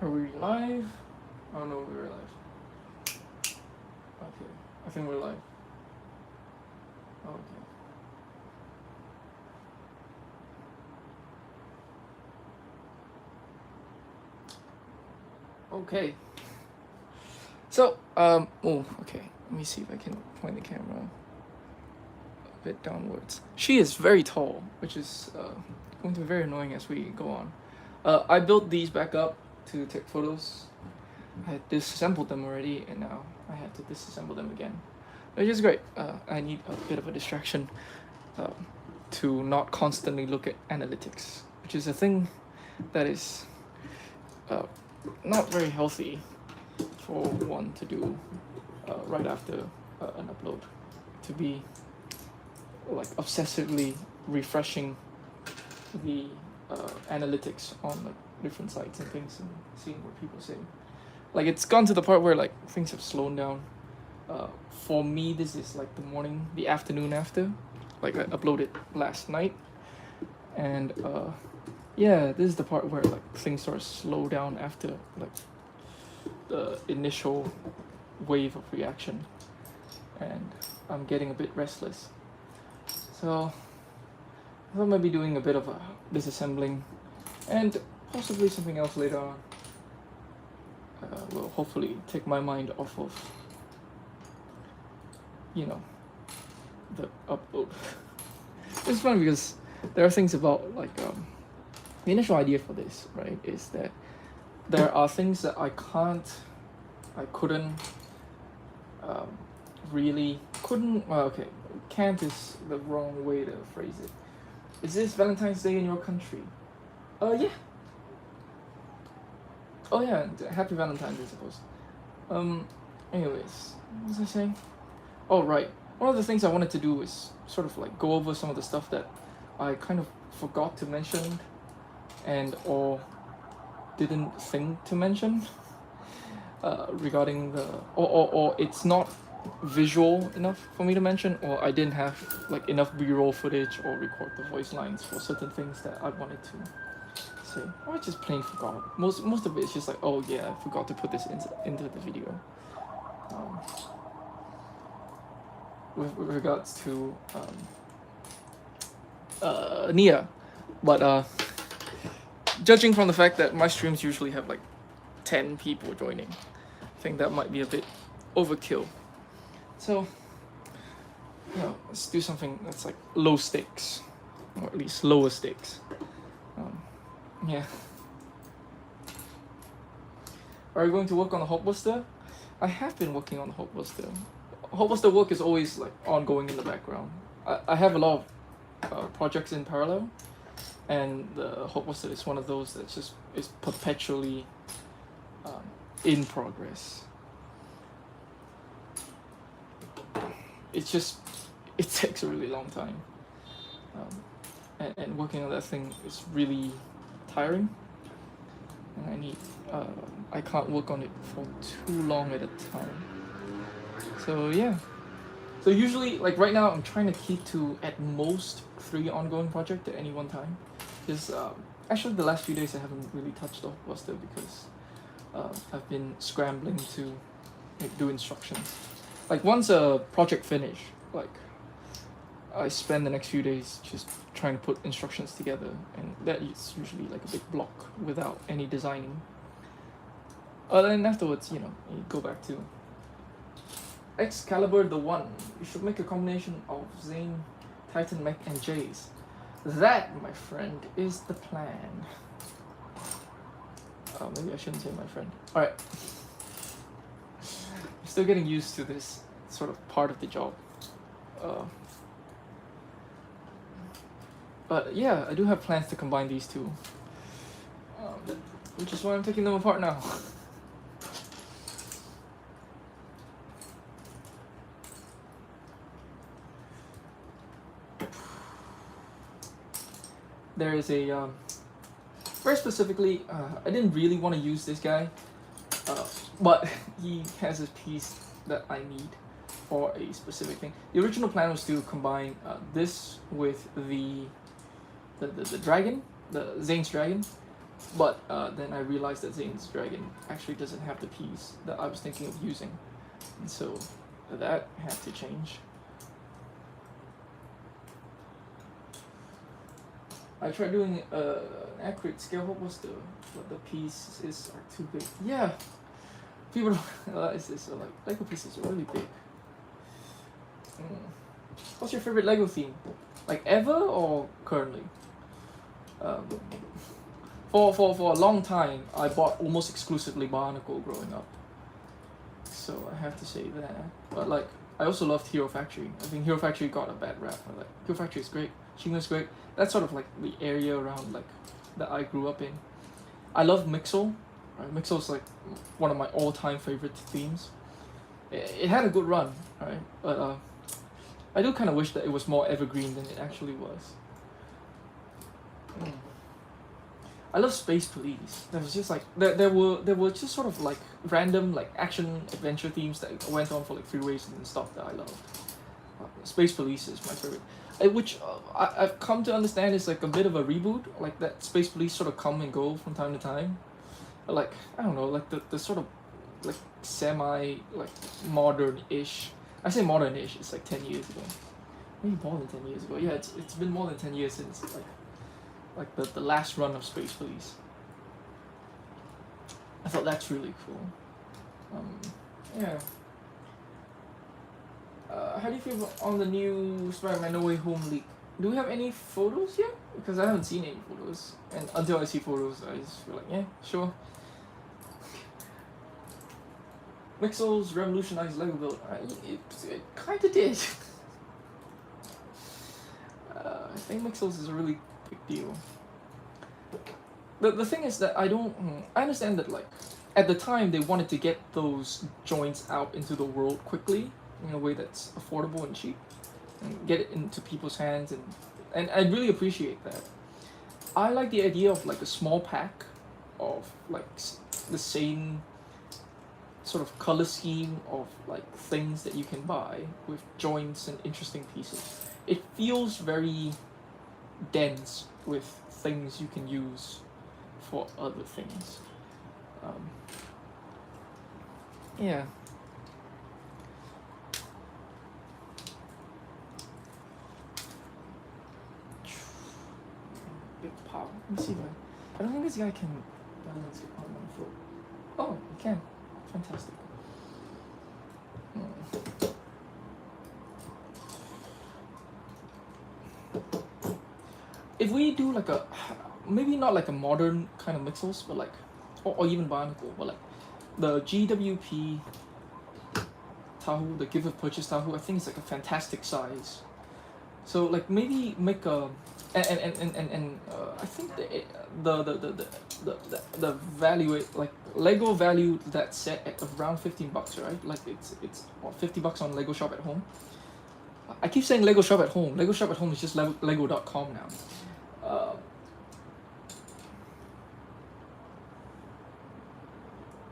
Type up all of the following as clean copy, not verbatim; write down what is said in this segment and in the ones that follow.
Are we live? I don't know if we're live. Okay, I think we're live. Okay. Okay. So, oh, okay. Let me see if I can point the camera a bit downwards. She is very tall, which is going to be very annoying as we go on. I built these back up to take photos. I had disassembled them already, and now I had to disassemble them again, which is great. I need a bit of a distraction to not constantly look at analytics, which is a thing that is not very healthy for one to do right after an upload, to be like obsessively refreshing the analytics on like different sites and things and seeing what people say. Like, it's gone to the part where like things have slowed down. For me, this is like the afternoon after. Like, I uploaded last night, and yeah, this is the part where like things sort of slow down after like the initial wave of reaction, and I'm getting a bit restless. So I thought maybe doing a bit of a disassembling and possibly something else later on will hopefully take my mind off of, you know, the upload. It's fun because there are things about like the initial idea for this, right, is that there are things that I couldn't can't is the wrong way to phrase it. Is this Valentine's Day in your country? Yeah. Oh yeah, happy Valentine's Day, I suppose. Anyways, what was I saying? Oh right, one of the things I wanted to do is sort of like go over some of the stuff that I kind of forgot to mention and or didn't think to mention regarding the or it's not visual enough for me to mention, or I didn't have like enough b-roll footage or record the voice lines for certain things that I wanted to say, or I just plain forgot. Most of it is just like, oh yeah, I forgot to put this into the video. With regards to Nia, but judging from the fact that my streams usually have like 10 people joining, I think that might be a bit overkill. So, let's do something that's like low stakes, or at least lower stakes. Yeah. Are you going to work on the Hulkbuster? I have been working on the Hulkbuster. Hulkbuster work is always like ongoing in the background. I have a lot of projects in parallel, and the Hulkbuster is one of those that just is perpetually in progress. It takes a really long time, and working on that thing is really tiring, and I can't work on it for too long at a time. So yeah, so usually like right now I'm trying to keep to at most 3 ongoing projects at any one time, because actually the last few days I haven't really touched off Buster because I've been scrambling to do instructions. Like, once a project finish, like I spend the next few days just trying to put instructions together, and that is usually like a big block without any designing. Then afterwards, you go back to Excalibur the One. You should make a combination of Zane, Titan Mech, and Jace. That, my friend, is the plan. Maybe I shouldn't say my friend. Alright. I'm still getting used to this sort of part of the job. But yeah, I do have plans to combine these two. Which is why I'm taking them apart now. There is a very specifically, I didn't really want to use this guy, but he has a piece that I need for a specific thing. The original plan was to combine this with the dragon, the Zane's dragon, But then I realized that Zane's Dragon actually doesn't have the piece that I was thinking of using, and so that had to change. I tried doing an accurate scale. What was the pieces are too big? Yeah, people don't realize this. So like Lego pieces are really big. What's your favorite Lego theme? Like ever or currently? For a long time, I bought almost exclusively Barnacle growing up. So I have to say that. But like, I also loved Hero Factory. I think Hero Factory got a bad rap. Like, Hero Factory is great. Shingo's great. That's sort of like the area around like that I grew up in. I love Mixel. Right? Mixel's like one of my all-time favorite themes. It had a good run, right? But I do kind of wish that it was more evergreen than it actually was. I love Space Police. There was just like there were just sort of like random like action adventure themes that went on for like 3 ways and stuff that I loved. Space Police is my favorite, which I've come to understand is like a bit of a reboot. Like that Space Police sort of come and go from time to time. But like I don't know, like the sort of like semi like modern-ish. I say modern-ish. It's like 10 years ago, maybe more than 10 years ago. Yeah, it's been more than 10 years since like the last run of Space Police. I thought that's really cool. Yeah. How do you feel on the new Spider-Man No Way Home leak? Do we have any photos yet? Because I haven't seen any photos, and until I see photos, I just feel like, yeah, sure. Mixel's revolutionized Lego build. It kind of did. I think Mixel's is a really big deal. The thing is that I understand that like at the time they wanted to get those joints out into the world quickly in a way that's affordable and cheap and get it into people's hands, and I really appreciate that. I like the idea of like a small pack of like the same sort of color scheme of like things that you can buy with joints and interesting pieces. It feels very dense with things you can use for other things. Yeah. Big pop. Let me see if I don't think this guy can balance it on one foot. Oh, he can. Fantastic. If we do like a, maybe not like a modern kind of Mixels, but like, or even Barnacle, but like the GWP Tahu, the give of purchase Tahu, I think it's like a fantastic size. So like maybe make a, and I think the value, like Lego valued that set at around $15, right? Like it's what, $50 on Lego Shop at Home. I keep saying Lego Shop at Home. Lego Shop at Home is just Lego.com now.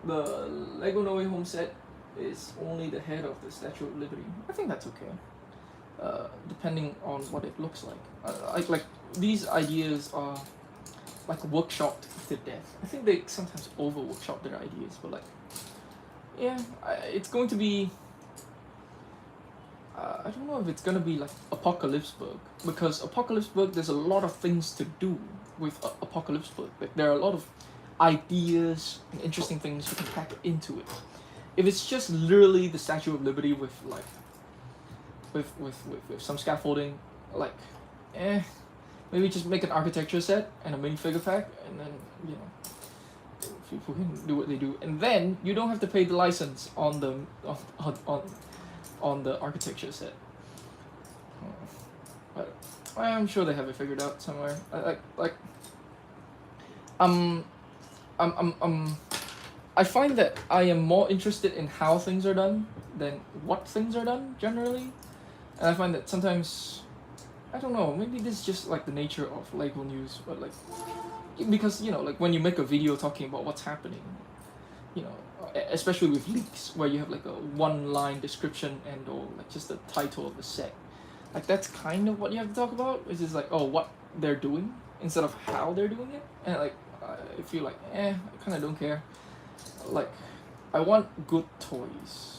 The Lego No Way Home set is only the head of the Statue of Liberty. I think that's okay. Depending on what it looks like. Like these ideas are like workshopped to death. I think they sometimes over workshop their ideas, but like, yeah, it's going to be. I don't know if it's gonna be like Apocalypseburg, because Apocalypseburg there's a lot of things to do with Apocalypseburg. Like there are a lot of ideas and interesting things you can pack into it. If it's just literally the Statue of Liberty with like with some scaffolding, like maybe just make an architecture set and a minifigure pack, and then you know people can do what they do, and then you don't have to pay the license on the on the architecture set. But I'm sure they have it figured out somewhere. I find that I am more interested in how things are done than what things are done generally, and I find that sometimes, I don't know, maybe this is just like the nature of Lego news, but like, because you know, like when you make a video talking about what's happening, you know, especially with leaks where you have like a 1-line description and or like just the title of the set, like that's kind of what you have to talk about, which is like, oh, what they're doing instead of how they're doing it. And like I feel like I kind of don't care. Like, I want good toys.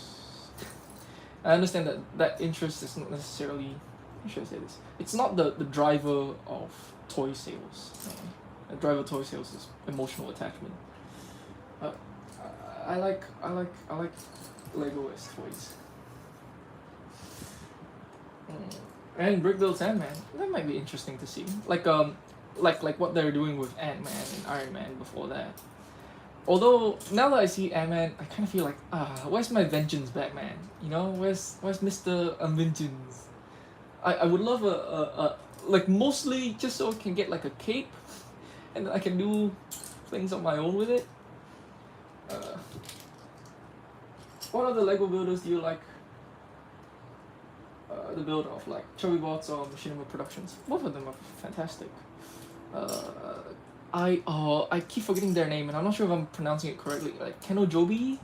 I understand that that interest is not necessarily. How should I say this? It's not the driver of toy sales. The driver of toy sales is emotional attachment. Uh, I like Lego as toys. And Brick builds Ant-Man. That might be interesting to see. Like what they're doing with Ant-Man and Iron Man before that. Although now that I see Ant-Man, I kind of feel like, where's my vengeance, Batman? You know, where's Mr. Vengeance? I would love a like mostly just so I can get like a cape, and I can do things on my own with it. What other Lego builders do you like? The build of like Chubby Bots or Machinima Productions. Both of them are fantastic. I keep forgetting their name and I'm not sure if I'm pronouncing it correctly. Like Kenojobi,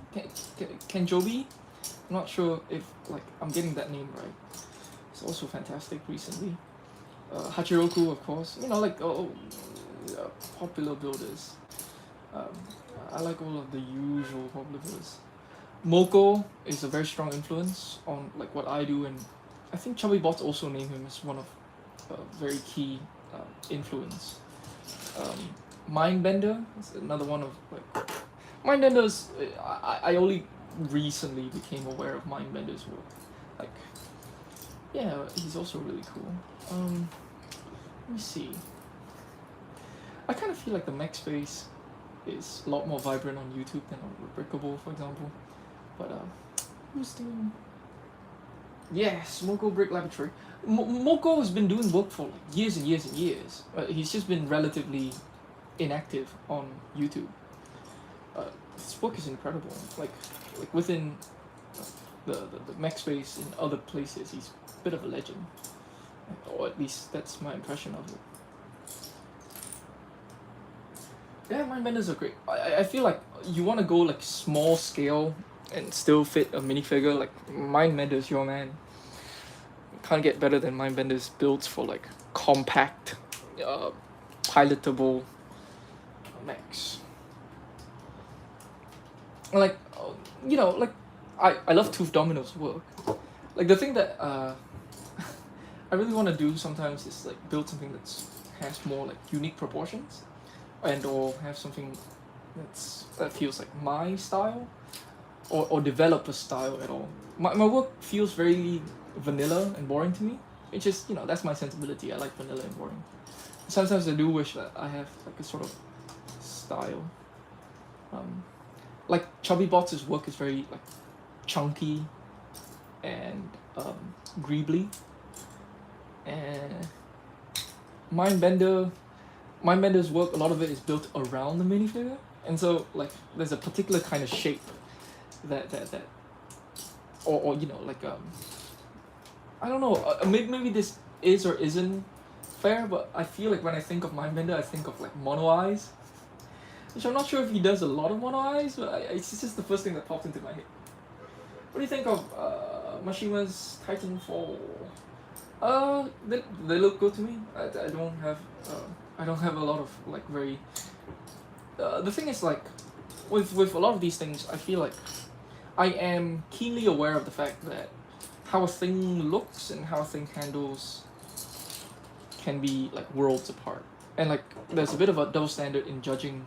Kenjobi. I'm not sure if like I'm getting that name right. It's also fantastic recently. Hachiroku, of course. You know, like popular builders. I like all of the usual popular builders. Moko is a very strong influence on like what I do, and I think Chubby Bots also named him as one of very key influence. Mindbender is another one of like Mindbender's. I only recently became aware of Mindbender's work. Like, yeah, he's also really cool. Let me see. I kind of feel like the mech space is a lot more vibrant on YouTube than on Brickable, for example. But who's doing? Yes, Moko Brick Laboratory. Moko has been doing work for like years and years and years. He's just been relatively inactive on YouTube. His work is incredible. Like within the mech space in other places, he's a bit of a legend. Or at least that's my impression of it. Yeah, Mindbenders are great. I feel like you want to go like small scale and still fit a minifigure. Like Mindbender's your man. Can't get better than Mindbender's builds for like compact, pilotable mechs. Like, you know, like I love Tooth Domino's work. Like the thing that I really want to do sometimes is like build something that's has more like unique proportions, and or have something that feels like my style, or develop a style at all. My work feels very vanilla and boring to me. It's just, you know, that's my sensibility. I like vanilla and boring. Sometimes I do wish that I have like a sort of style. Like Chubby Bots' work is very like chunky and greebly, and Mindbender's work, a lot of it is built around the minifigure, and so like there's a particular kind of shape that or you know, like I don't know, maybe this is or isn't fair, but I feel like when I think of Mindbender, I think of like mono eyes, which I'm not sure if he does a lot of mono eyes, but it's just the first thing that popped into my head. What do you think of Mashima's Titanfall? They look good to me. I don't have a lot of like very. The thing is, like with a lot of these things, I feel like I am keenly aware of the fact that how a thing looks and how a thing handles can be like worlds apart, and like there's a bit of a double standard in judging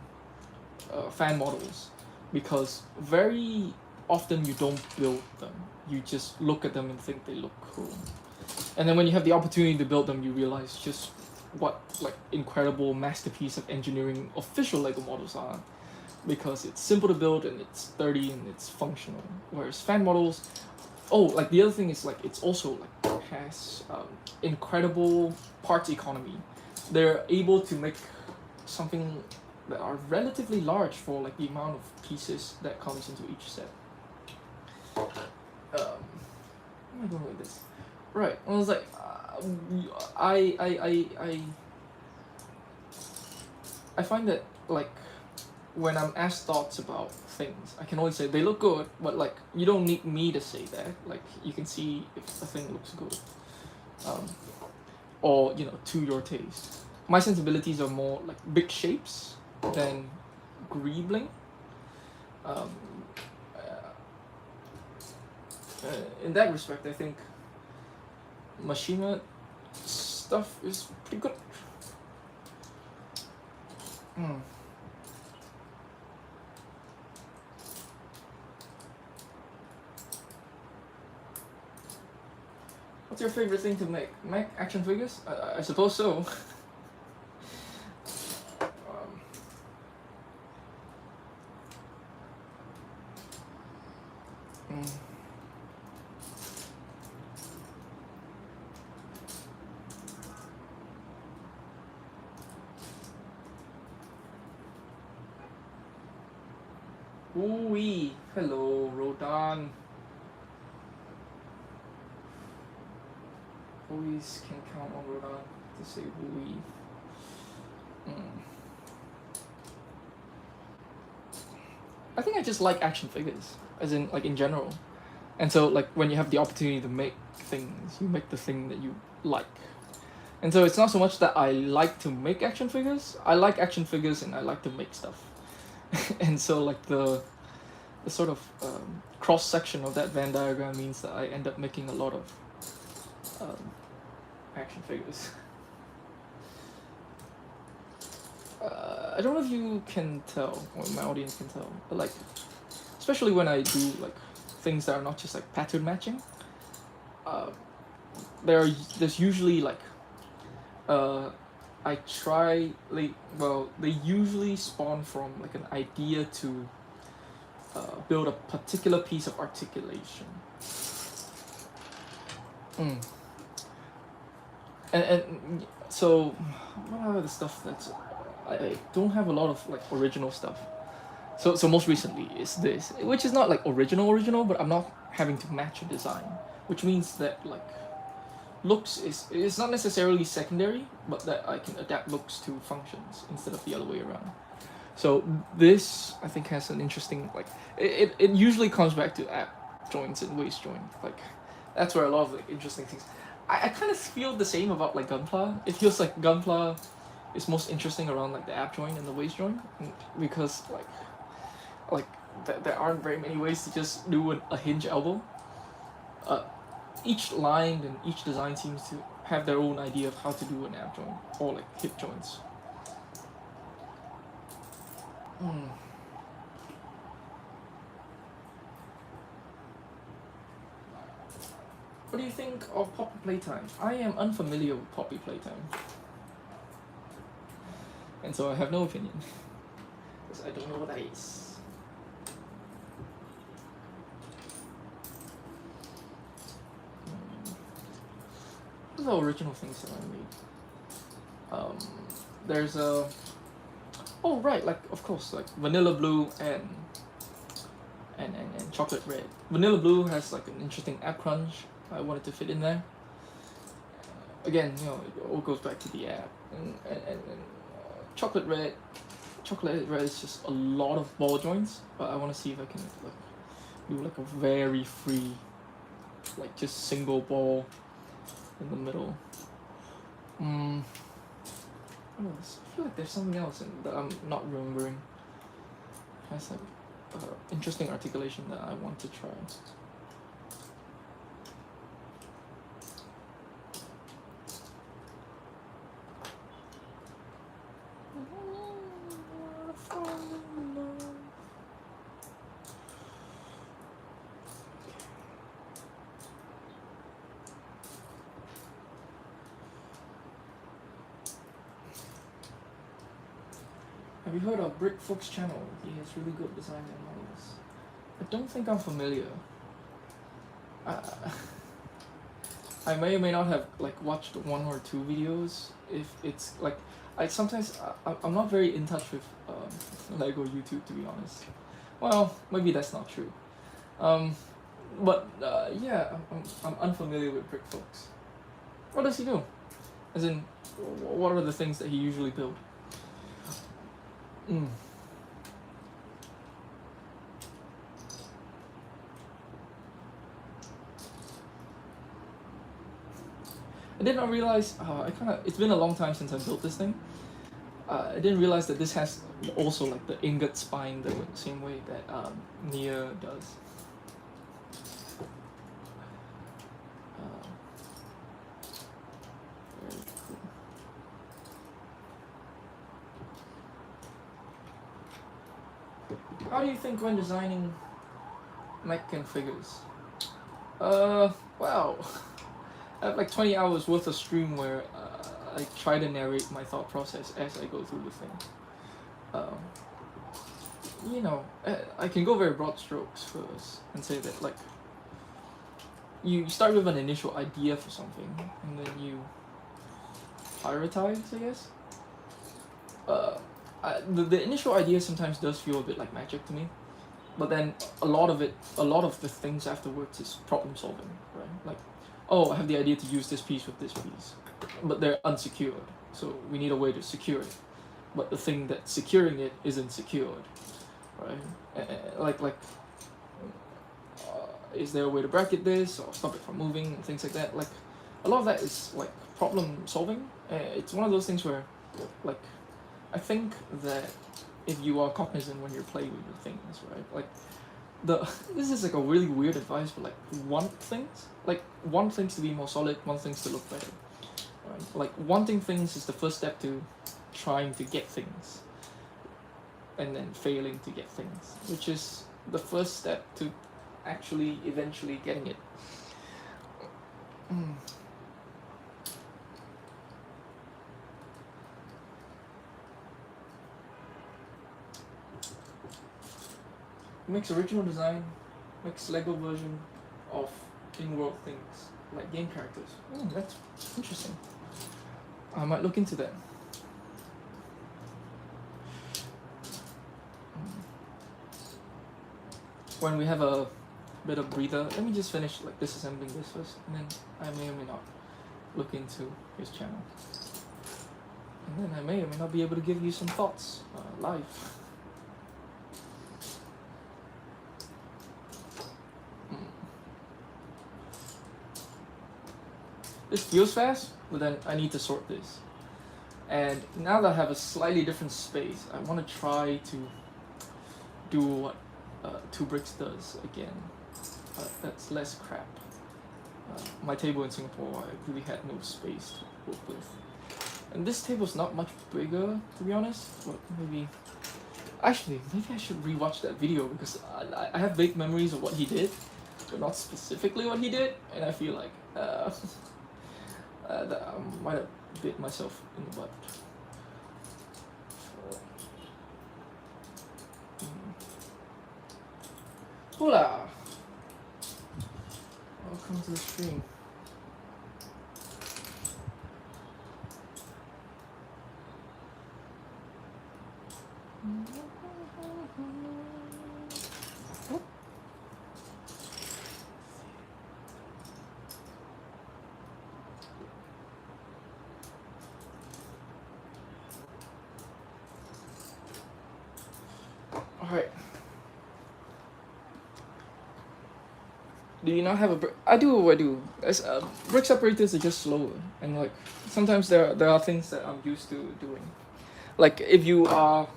fan models, because very often you don't build them, you just look at them and think they look cool, and then when you have the opportunity to build them, you realize just what like incredible masterpiece of engineering official Lego models are, because it's simple to build and it's sturdy and it's functional. Whereas fan models, like the other thing is like it's also like has incredible parts economy. They're able to make something that are relatively large for like the amount of pieces that comes into each set. Where am I going with this? Right, I was like, I find that like when I'm asked thoughts about things, I can always say they look good, but like you don't need me to say that. Like you can see if a thing looks good, or you know, to your taste. My sensibilities are more like big shapes than greebling. Um, in that respect, I think Machina stuff is pretty good. What's your favorite thing to make? Make action figures? I suppose so. Ooh-wee. Hello, Rodan. Always can count on Rodan to say ooh-wee. I think I just like action figures, as in like in general. And so like when you have the opportunity to make things, you make the thing that you like. And so it's not so much that I like to make action figures. I like action figures and I like to make stuff. And so like the sort of cross section of that Venn diagram means that I end up making a lot of action figures. I don't know if you can tell, or my audience can tell, but like, especially when I do like things that are not just like pattern matching, there's usually like, I try like, well, they usually spawn from like an idea to build a particular piece of articulation. And so what are the stuff that's I don't have a lot of like original stuff. So most recently is this, which is not like original, but I'm not having to match a design, which means that like looks is not necessarily secondary, but that I can adapt looks to functions instead of the other way around. So this I think has an interesting like it usually comes back to app joints and waist joint. Like that's where a lot of like interesting things. I kind of feel the same about like Gunpla. It feels like Gunpla is most interesting around like the app joint and the waist joint, because like there aren't very many ways to just do a hinge elbow. Each line and each design seems to have their own idea of how to do an app joint or like hip joints. What do you think of Poppy Playtime? I am unfamiliar with Poppy Playtime, and so I have no opinion, because I don't know what that is. What are the original things that I made? There's a... Oh, right, like, of course, like Vanilla Blue and Chocolate Red. Vanilla Blue has like an interesting app crunch I wanted to fit in there. Again, you know, it all goes back to the app. And Chocolate Red is just a lot of ball joints, but I want to see if I can like do like a very free, like just single ball in the middle. What else? I feel like there's something else that I'm not remembering. It has like interesting articulation that I want to try. Have you heard of Brick Fox channel? He has really good designs and models. I don't think I'm familiar. I may or may not have like watched one or two videos. If it's like, I'm not very in touch with Lego YouTube, to be honest. Well, maybe that's not true. But yeah, I'm unfamiliar with Brick Fox. What does he do? As in, what are the things that he usually builds? I did not realize, it's been a long time since I built this thing. I didn't realize that this has also like the ingot spine the same way that Nia does. Very cool. How do you think when designing mech figures? Wow. I have like 20 hours worth of stream where I try to narrate my thought process as I go through the thing. You know, I can go very broad strokes first and say that like you start with an initial idea for something and then you prioritize, I guess. The initial idea sometimes does feel a bit like magic to me, but then a lot of the things afterwards is problem solving, right? Like, oh, I have the idea to use this piece with this piece, but they're unsecured, so we need a way to secure it. But the thing that's securing it isn't secured, right? Is there a way to bracket this or stop it from moving and things like that? Like, a lot of that is like problem solving. It's one of those things where, like, I think that if you are cognizant when you're playing with your things, right? Like, this is like a really weird advice, but like want things to be more solid, want things to look better, right? Like, wanting things is the first step to trying to get things, and then failing to get things, which is the first step to actually eventually getting it. Makes original design, makes Lego version of in-world things, like game characters. That's interesting. I might look into that. When we have a bit of breather, let me just finish like disassembling this first, and then I may or may not look into his channel. And then I may or may not be able to give you some thoughts live. This feels fast, but then I need to sort this. And now that I have a slightly different space, I want to try to do what 2 Bricks does again. That's less crap. My table in Singapore, I really had no space to work with. And this table's not much bigger, to be honest, but maybe... Actually, maybe I should rewatch that video because I have vague memories of what he did, but not specifically what he did, and I feel like that I might have bit myself in the butt. Hola! Welcome to the stream. Alright. Do you not have a brick? I do. As brick separators are just slower, and like sometimes there are things that I'm used to doing. Like if you are,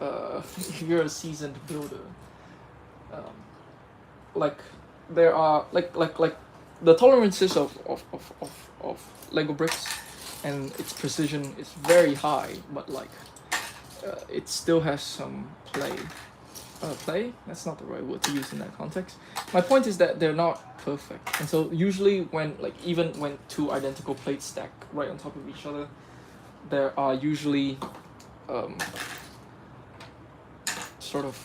if you're a seasoned builder, like there are like the tolerances of Lego bricks and its precision is very high, but like it still has some play. Play? That's not the right word to use in that context. My point is that they're not perfect, and so usually when even when 2 identical plates stack right on top of each other, there are usually sort of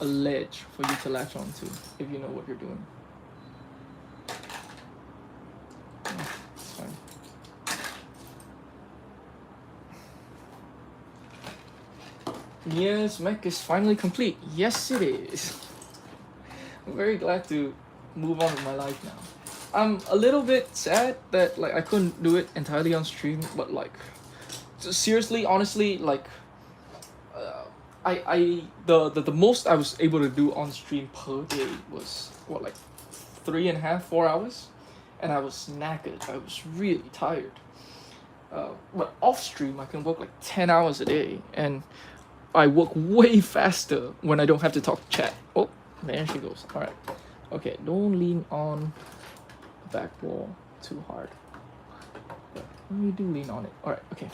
a ledge for you to latch onto if you know what you're doing. It's fine. Nia's mech is finally complete. Yes, it is. I'm very glad to move on with my life now. I'm a little bit sad that like I couldn't do it entirely on stream, but like seriously, honestly, like the most I was able to do on stream per day was what, like 3.5, 4 hours, and I was knackered. I was really tired. But off stream, I can work like 10 hours a day, and I work way faster when I don't have to talk to chat. Oh, there she goes. All right. Okay, don't lean on the back wall too hard. But when you do lean on it. All right, okay.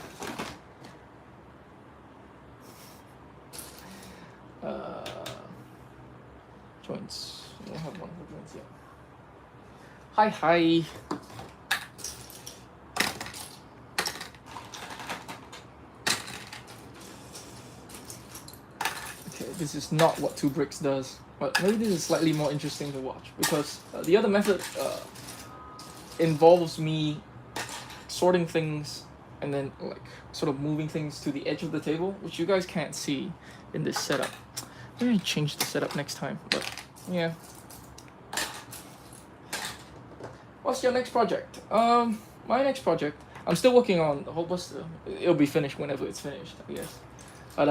Joints. I don't have one for joints yet. Hi. Okay, this is not what 2Bricks does, but maybe this is slightly more interesting to watch because the other method involves me sorting things and then like sort of moving things to the edge of the table, which you guys can't see in this setup. I'm gonna change the setup next time, but yeah. What's your next project? My next project, I'm still working on the whole buster. It'll be finished whenever it's finished, I guess. But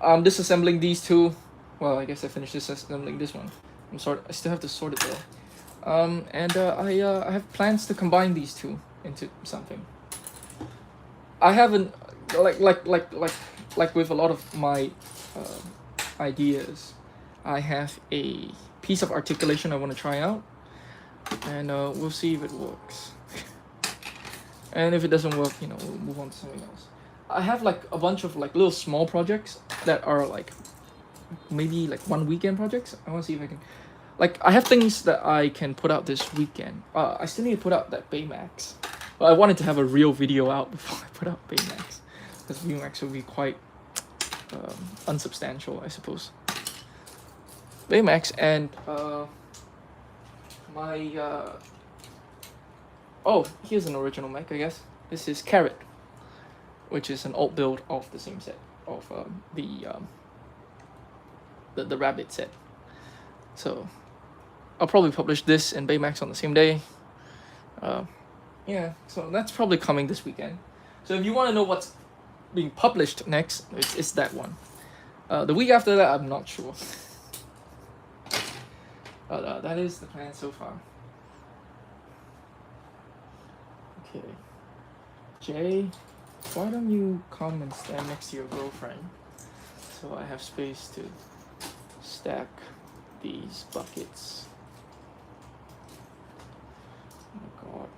I'm disassembling these two. Well, I guess I finished disassembling this one. I still have to sort it though. I have plans to combine these two into something. I haven't like with a lot of my ideas. I have a piece of articulation I want to try out, and we'll see if it works. And if it doesn't work, you know, we'll move on to something else. I have like a bunch of like little small projects that are like maybe like 1 weekend projects. I want to see if I can, like, I have things that I can put out this weekend. I still need to put out that Baymax. But I wanted to have a real video out before I put out Baymax, because Baymax will be quite unsubstantial, I suppose. Baymax and my oh, here's an original mech, I guess. This is Carrot, which is an old build of the same set of the rabbit set. So I'll probably publish this and Baymax on the same day. Yeah, so that's probably coming this weekend. So if you want to know what's being published next, it's that one. The week after that, I'm not sure. But that is the plan so far. Okay. Jay, why don't you come and stand next to your girlfriend so I have space to stack these buckets. Oh my god.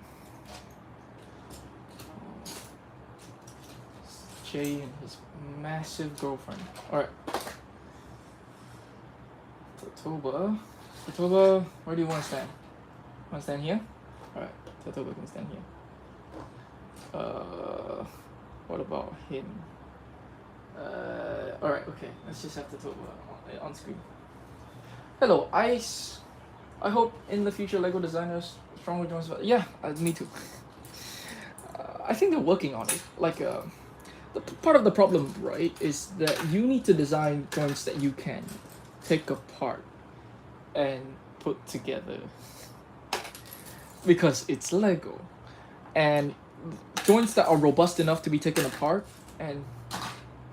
Jay and his massive girlfriend. Alright. Tatoba, where do you want to stand? Want to stand here? Alright, Tatoba can stand here. What about him? Alright, okay. Let's just have Tatoba on screen. Hello, Ice. I hope in the future LEGO designers stronger joints. Yeah, me too. I think they're working on it. Like, part of the problem, right, is that you need to design joints that you can take apart and put together, because it's LEGO, and joints that are robust enough to be taken apart and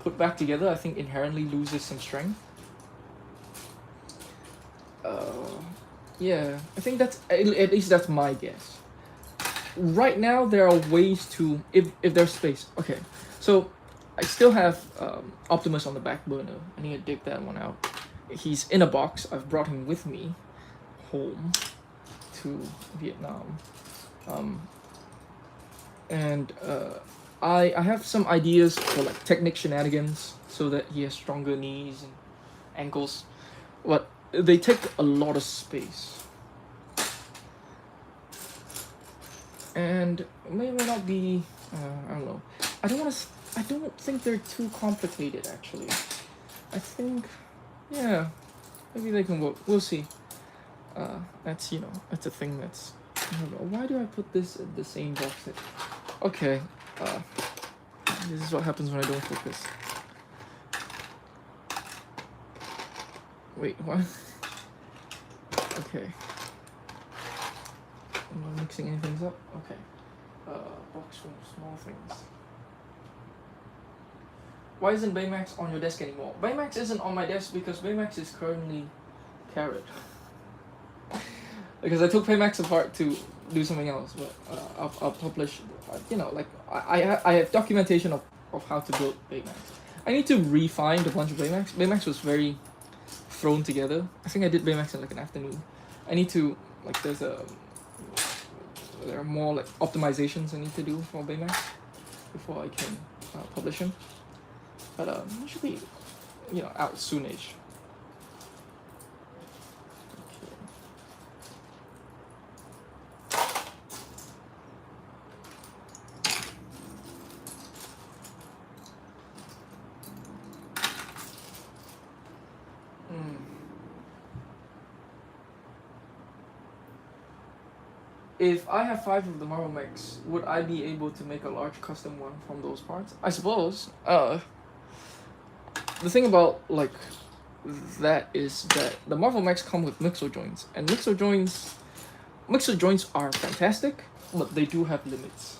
put back together, I think inherently loses some strength. Yeah, I think that's at least that's my guess. Right now, there are ways to, if there's space. Okay, so I still have Optimus on the back burner. I need to dig that one out. He's in a box. I've brought him with me home to Vietnam. I have some ideas for like Technic shenanigans so that he has stronger knees and ankles, but they take a lot of space. And may not be, I don't know. I don't think they're too complicated actually. I think, yeah, maybe they can work. We'll see. That's, you know, that's a thing that's, I don't know. Why do I put this in the same box? Okay, this is what happens when I don't focus. Wait, what? Okay. Am I mixing anything up? Okay. Box full of small things. Why isn't Baymax on your desk anymore? Baymax isn't on my desk because Baymax is currently Carrot. Because I took Baymax apart to do something else, but I'll publish. You know, like I have documentation of how to build Baymax. I need to refine a bunch of Baymax. Baymax was very thrown together. I think I did Baymax in like an afternoon. I need to like there are more like optimizations I need to do for Baymax before I can publish him. But it should be, you know, out soonish. If I have 5 of the Marvel mechs, would I be able to make a large custom one from those parts? I suppose. The thing about like that is that the Marvel mechs come with mixer joints, and mixer joints are fantastic, but they do have limits.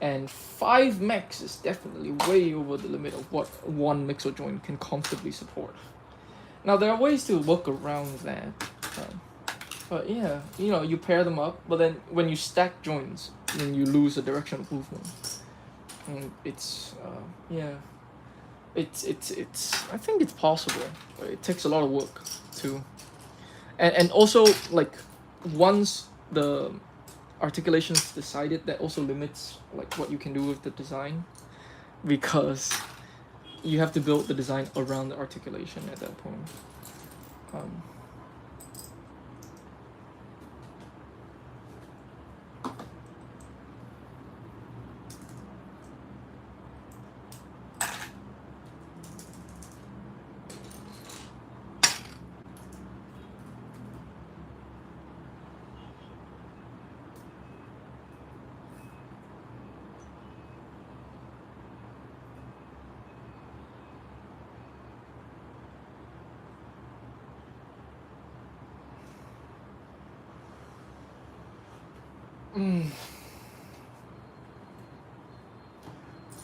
And 5 mechs is definitely way over the limit of what one mixer joint can comfortably support. Now there are ways to work around that. But yeah, you know, you pair them up, but then when you stack joints, then you lose the direction of movement. And it's yeah, it's I think it's possible, but it takes a lot of work too. And also like once the articulation is decided, that also limits like what you can do with the design, because you have to build the design around the articulation at that point.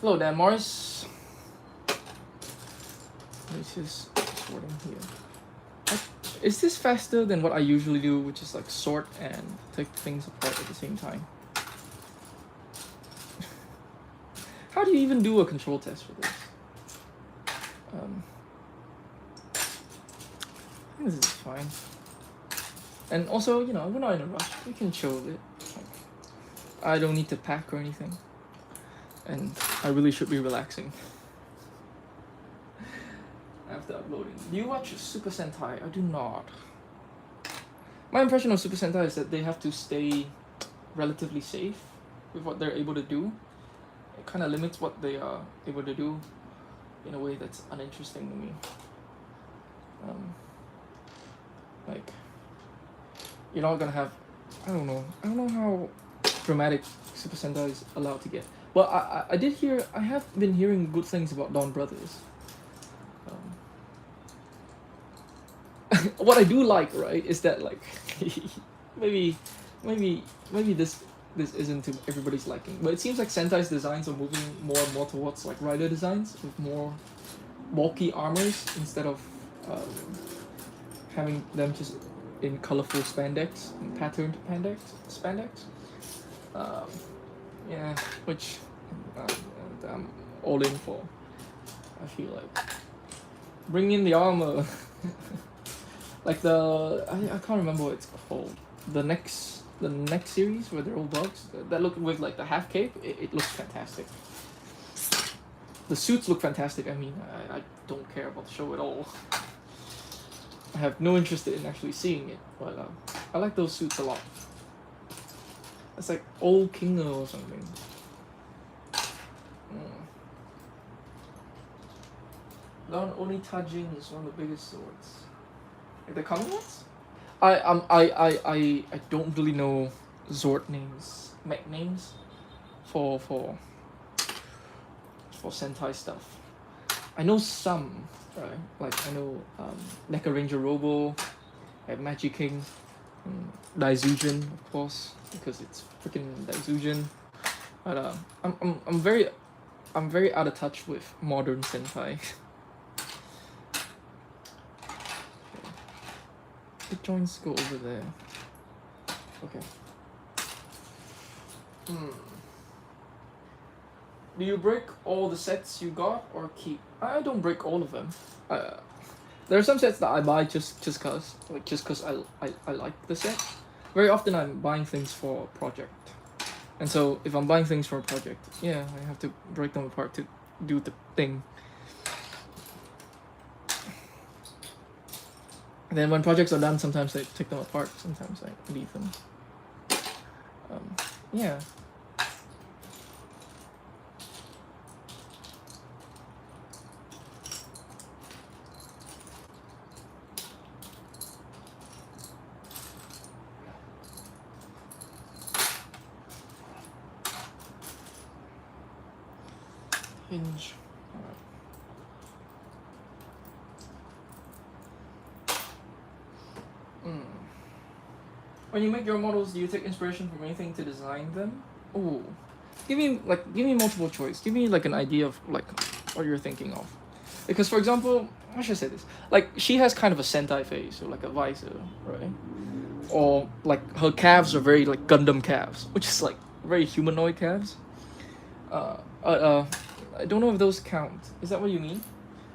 Hello there, Morris. Let me just sorting here. Is this faster than what I usually do, which is like sort and take things apart at the same time? How do you even do a control test for this? I think this is fine. And also, you know, we're not in a rush. We can chill a bit. Like, I don't need to pack or anything. And I really should be relaxing after uploading. Do you watch Super Sentai? I do not. My impression of Super Sentai is that they have to stay relatively safe with what they're able to do. It kind of limits what they are able to do in a way that's uninteresting to me. Like, you're not gonna have, I don't know how dramatic Super Sentai is allowed to get. Well, I have been hearing good things about Dawn Brothers. What I do like, right, is that like maybe this isn't to everybody's liking, but it seems like Sentai's designs are moving more and more towards like rider designs with more bulky armors instead of having them just in colorful spandex and patterned spandex. Yeah, which I'm all in for. I feel like bring in the armor. Like I can't remember what it's called. The next series where they're all dogs that look with like the half cape. It looks fantastic. The suits look fantastic. I mean, I don't care about the show at all. I have no interest in actually seeing it, but I like those suits a lot. It's like old Kingo or something. Don Onitajin is one of the biggest swords. Like the common ones? I don't really know Zord names, mech names for Sentai stuff. I know some, right? Like I know Mecha Ranger Robo, I have Magic King, Daizujin, of course, because it's freaking Daizujin. But I'm very out of touch with modern Sentai. The joints go over there. Okay. Hmm. Do you break all the sets you got or keep? I don't break all of them. Uh, there are some sets that I buy just cause I like the set. Very often I'm buying things for a project, and so if I'm buying things for a project, yeah, I have to break them apart to do the thing. And then when projects are done, sometimes I take them apart. Sometimes I leave them. Um, yeah. Hinge. Alright. Mm. When you make your models, do you take inspiration from anything to design them? Ooh. Give me multiple choice. Give me like an idea of like what you're thinking of. Because for example, how should I say this? Like she has kind of a Sentai face or like a visor, right? Or like her calves are very like Gundam calves, which is like very humanoid calves. Uh, uh, uh, I don't know if those count. Is that what you mean?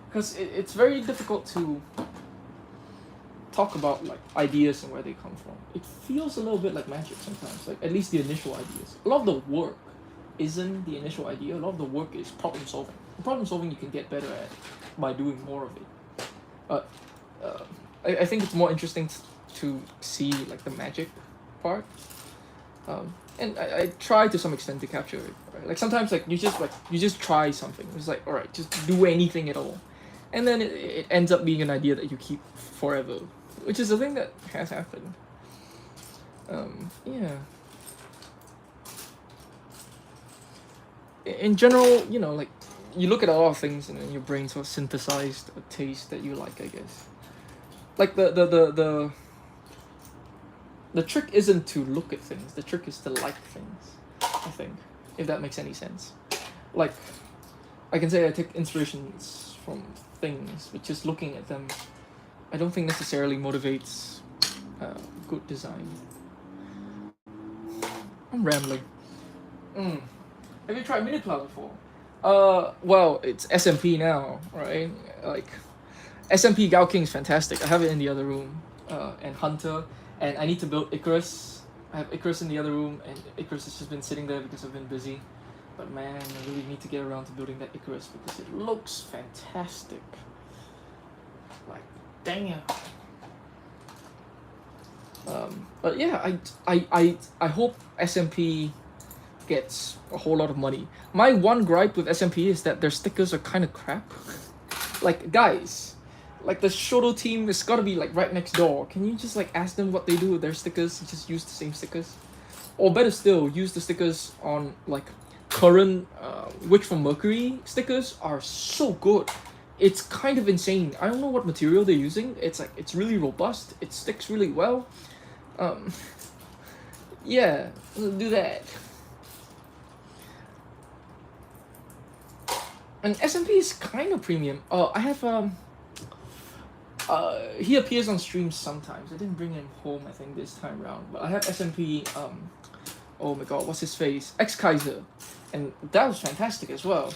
Because it's very difficult to talk about like ideas and where they come from. It feels a little bit like magic sometimes. Like at least the initial ideas. A lot of the work isn't the initial idea. A lot of the work is problem solving. Problem solving you can get better at by doing more of it. But I think it's more interesting to see like the magic part. And I try to some extent to capture it. Right? Like sometimes like you just try something. It's like alright, just do anything at all, and then it ends up being an idea that you keep forever, which is a thing that has happened. Yeah. In general, you know, like you look at a lot of things and then your brain sort of synthesized a taste that you like, I guess. Like the trick isn't to look at things. The trick is to like things. I think, if that makes any sense. Like, I can say I take inspirations from things, but just looking at them, I don't think necessarily motivates good design. I'm rambling. Mm. Have you tried Minicloud before? Well, it's SMP now, right? Like, SMP Gao King is fantastic. I have it in the other room. And Hunter, and I need to build Icarus. I have Icarus in the other room, and Icarus has just been sitting there because I've been busy. But man, I really need to get around to building that Icarus because it looks fantastic. Like, damn. But yeah, I hope SMP gets a whole lot of money. My one gripe with SMP is that their stickers are kind of crap. Like, guys, like the Shoto team is gotta be like right next door. Can you just like ask them what they do with their stickers? Just use the same stickers, or better still, use the stickers on like current Witch from Mercury stickers are so good. It's kind of insane. I don't know what material they're using. It's like it's really robust. It sticks really well. Um, yeah, do that. And SMP is kind of premium. I have he appears on streams sometimes. I didn't bring him home, I think, this time around. But I have SMP. Oh my god, what's his face? Ex Kaiser, and that was fantastic as well.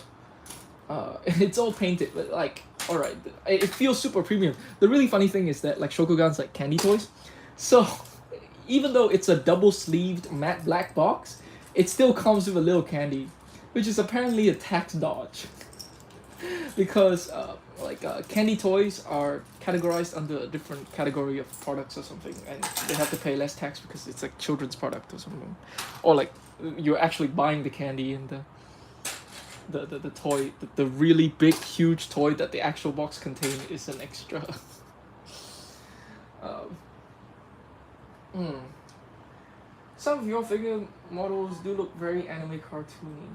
It's all painted, but like, all right, it feels super premium. The really funny thing is that like Shokugan's like candy toys, so even though it's a double-sleeved matte black box, it still comes with a little candy, which is apparently a tax dodge. Because candy toys are categorized under a different category of products or something, and they have to pay less tax because it's like children's product or something, or like you're actually buying the candy and the toy, the really big huge toy that the actual box contains is an extra. um, hmm. Some of your figure models do look very anime cartoony.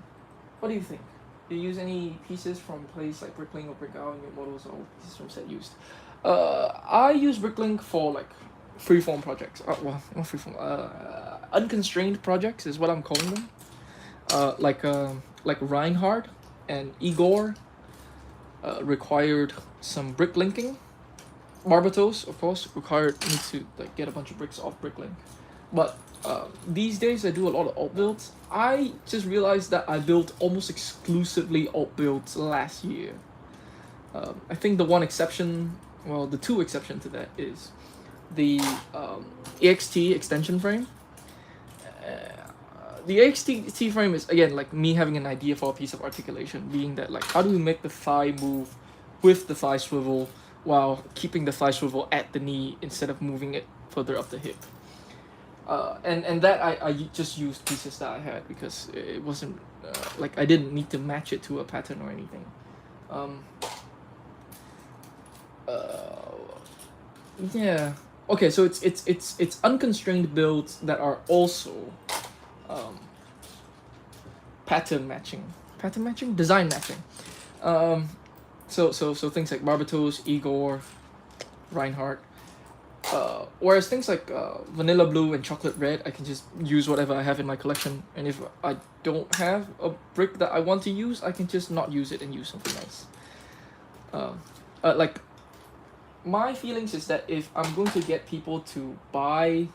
What do you think? Do you use any pieces from place like Bricklink or Brickout in your models, or pieces from set used? I use Bricklink for like freeform projects. Well, not freeform. Unconstrained projects is what I'm calling them. Like Reinhardt and Igor required some bricklinking. Barbatos, of course, required me to like get a bunch of bricks off Bricklink. But these days I do a lot of alt builds. I just realized that I built almost exclusively alt builds last year. I think the one exception, well, the two exception to that is the EXT extension frame. The EXT frame is again like me having an idea for a piece of articulation, being that like how do we make the thigh move with the thigh swivel while keeping the thigh swivel at the knee instead of moving it further up the hip. And that I just used pieces that I had because it wasn't like I didn't need to match it to a pattern or anything. Yeah. Okay, so it's unconstrained builds that are also pattern matching, design matching. So things like Barbatos, Igor, Reinhardt. Whereas things like vanilla blue and chocolate red, I can just use whatever I have in my collection, and if I don't have a brick that I want to use, I can just not use it and use something else. Like my feelings is that if I'm going to get people to buy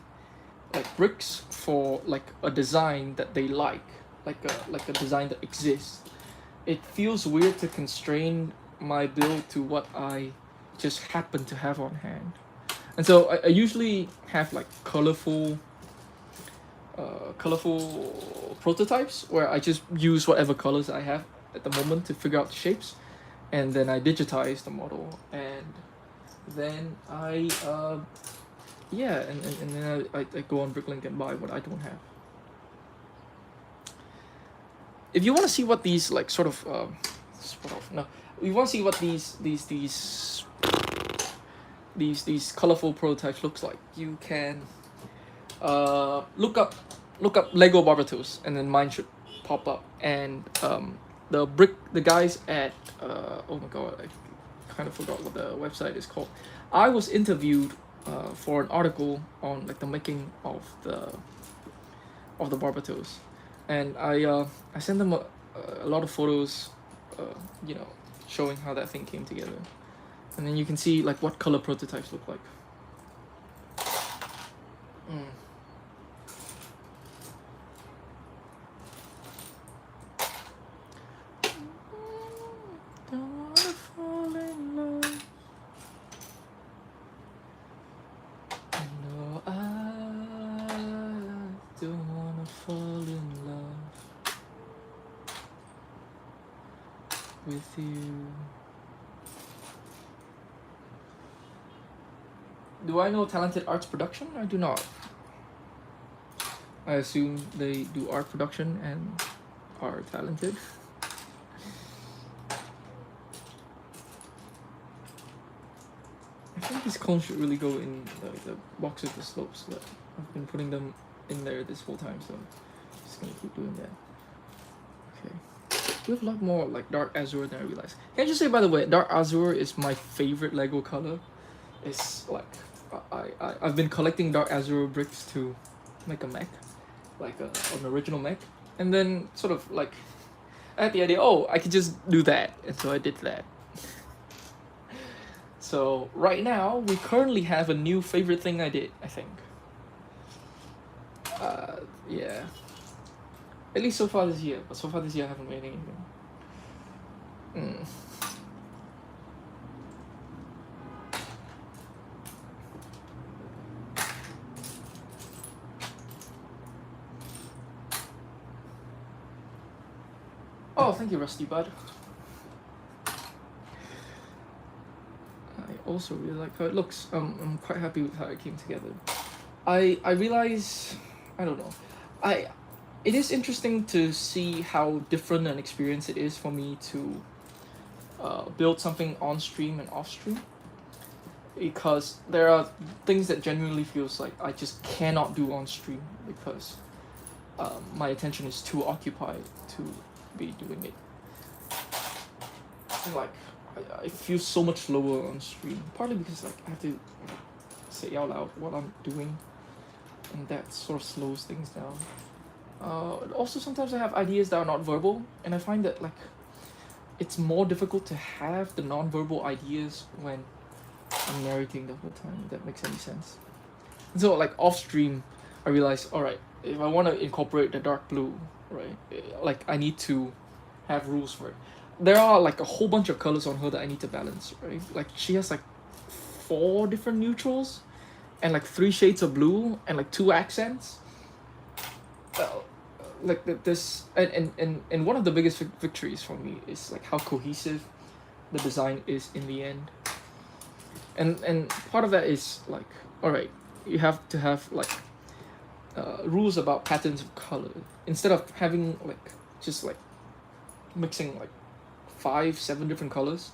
like bricks for like a design that they like a design that exists, it feels weird to constrain my build to what I just happen to have on hand. And so I usually have like colorful prototypes where I just use whatever colors I have at the moment to figure out the shapes, and then I digitize the model, and then I yeah, and then I go on Bricklink and buy what I don't have. If you want to see what these like sort of no, you want to see what these colorful prototypes looks like, you can look up Lego Barbatos, and then mine should pop up. And the guys at oh my god, I kind of forgot what the website is called. I was interviewed for an article on like the making of the Barbatos, and I sent them a lot of photos, you know, showing how that thing came together. And then you can see like what color prototypes look like. Don't wanna fall in love. No, I don't wanna fall in love with you. Do I know Talented Arts Production? I do not. I assume they do art production and are talented. I think these cones should really go in the box with the slopes, but I've been putting them in there this whole time, so I'm just gonna keep doing that. Okay. We have a lot more like dark azure than I realized. Can I just say, by the way, dark azure is my favorite Lego color. It's like I've been collecting dark azure bricks to make a mech, like an original mech, and then sort of like I had the idea, oh, I could just do that, and so I did that. So right now we currently have a new favorite thing I did, I think. Yeah. At least so far this year, but so far this year I haven't made anything. Oh, thank you, Rusty Bud. I also really like how it looks. I'm quite happy with how it came together. I realize, I don't know, it is interesting to see how different an experience it is for me to build something on stream and off stream, because there are things that genuinely feels like I just cannot do on stream because my attention is too occupied to be doing it. And like I feel so much slower on stream, partly because like I have to say out loud what I'm doing, and that sort of slows things down. Also sometimes I have ideas that are not verbal, and I find that like it's more difficult to have the non-verbal ideas when I'm narrating the whole time, if that makes any sense. And so like off stream, I realized, all right, if I want to incorporate the dark blue, right, like I need to have rules for it. There are like a whole bunch of colors on her that I need to balance, right? Like she has like 4 different neutrals and like 3 shades of blue and like 2 accents. Uh, like this and one of the biggest victories for me is like how cohesive the design is in the end. And part of that is like, all right, you have to have like rules about patterns of color instead of having like just like mixing like 5 7 different colors.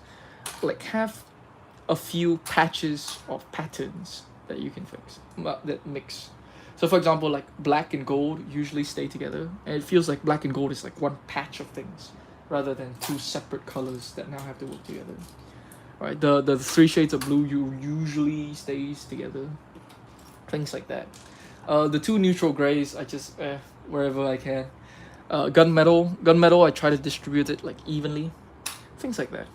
Like have a few patches of patterns that you can fix that mix. So for example, like black and gold usually stay together, and it feels like black and gold is like one patch of things rather than 2 separate colors that now have to work together. Right, the 3 shades of blue you usually stays together, things like that. The 2 neutral grays I just wherever I can. Gunmetal I try to distribute it like evenly, things like that.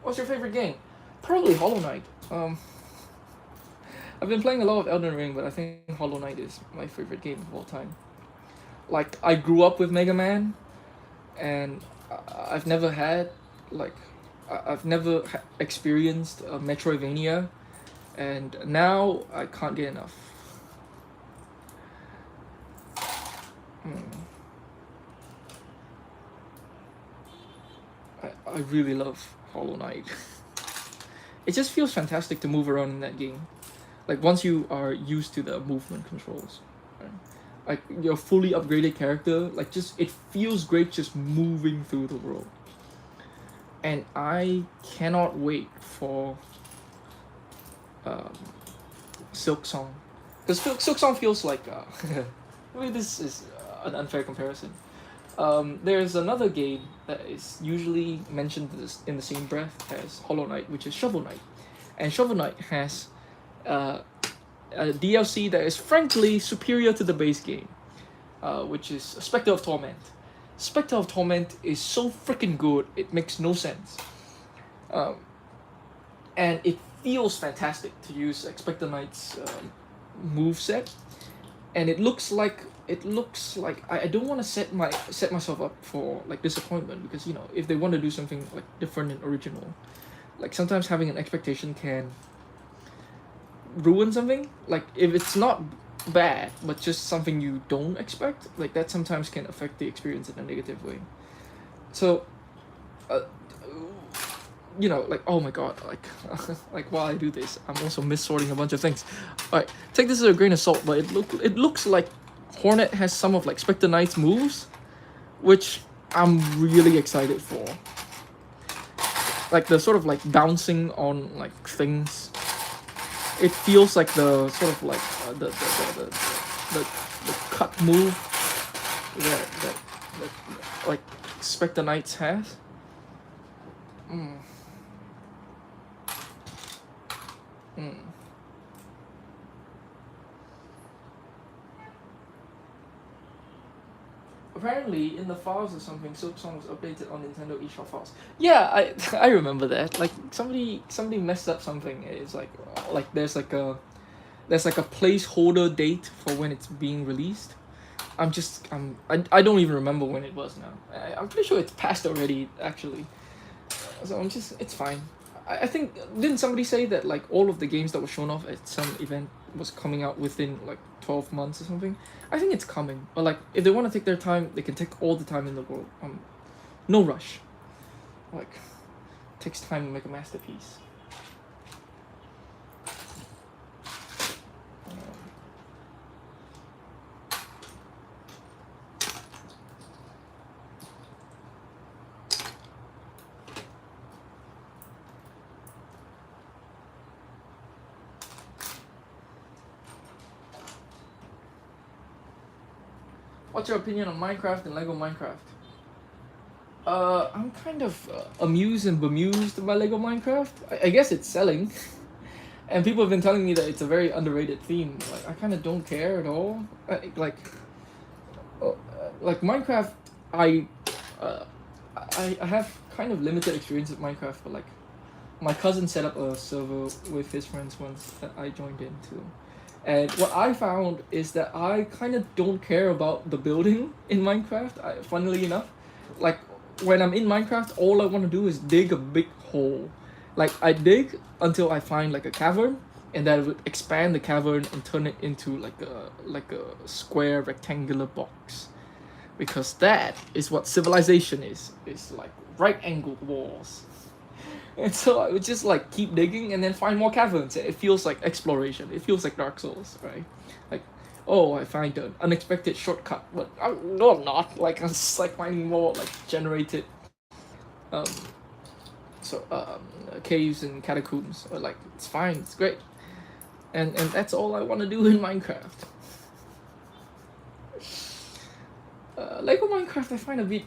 What's your favorite game? Probably Hollow Knight. I've been playing a lot of Elden Ring, but I think Hollow Knight is my favorite game of all time. Like I grew up with Mega Man, and I've never had like I've never experienced a Metroidvania, and now I can't get enough. I really love Hollow Knight. It just feels fantastic to move around in that game. Like once you are used to the movement controls, right? Like your fully upgraded character, like just it feels great just moving through the world. And I cannot wait for Silk Song, because Silk Song feels like I mean this is an unfair comparison. There's another game that is usually mentioned in the same breath as Hollow Knight, which is Shovel Knight, and Shovel Knight has a DLC that is frankly superior to the base game, which is Spectre of Torment. Spectre of Torment is so freaking good, it makes no sense. And it feels fantastic to use Spectre Knight's move set, and it looks like I don't want to set myself up for like disappointment, because you know if they want to do something like different and original, like sometimes having an expectation can ruin something. Like if it's not bad but just something you don't expect, like that sometimes can affect the experience in a negative way. So you know, like oh my god, like like while I do this I'm also missorting a bunch of things. All right, take this as a grain of salt, but it looks like Hornet has some of like Spectre Knight's moves, which I'm really excited for. Like the sort of like bouncing on like things. It feels like the sort of like the cut move that like Spectre Knights has. Apparently, in the files or something, Silk Song was updated on Nintendo eShop files. Yeah, I remember that. Like somebody messed up something. It's like there's like a placeholder date for when it's being released. I don't even remember when it was now. I'm pretty sure it's passed already actually. So it's fine. I think didn't somebody say that like all of the games that were shown off at some event was coming out within like 12 months or something? I think it's coming, but like if they want to take their time, they can take all the time in the world. No rush. Like, it takes time to make a masterpiece. What's your opinion on Minecraft and Lego Minecraft? I'm kind of amused and bemused by Lego Minecraft. I guess it's selling, and people have been telling me that it's a very underrated theme. Like I kind of don't care at all. Like Minecraft, I have kind of limited experience with Minecraft, but like my cousin set up a server with his friends once that I joined into. And what I found is that I kind of don't care about the building in Minecraft, funnily enough. Like, when I'm in Minecraft, all I want to do is dig a big hole. Like, I dig until I find like a cavern, and then I would expand the cavern and turn it into like a square rectangular box. Because that is what civilization is. It's like right angled walls. And so I would just like keep digging and then find more caverns. It feels like exploration. It feels like Dark Souls, right? Like, oh, I find an unexpected shortcut, but no, I'm not. Like, I'm just like finding more like generated, um, so caves and catacombs. Or like, it's fine, it's great, and that's all I want to do in Minecraft. Lego Minecraft, I find a bit.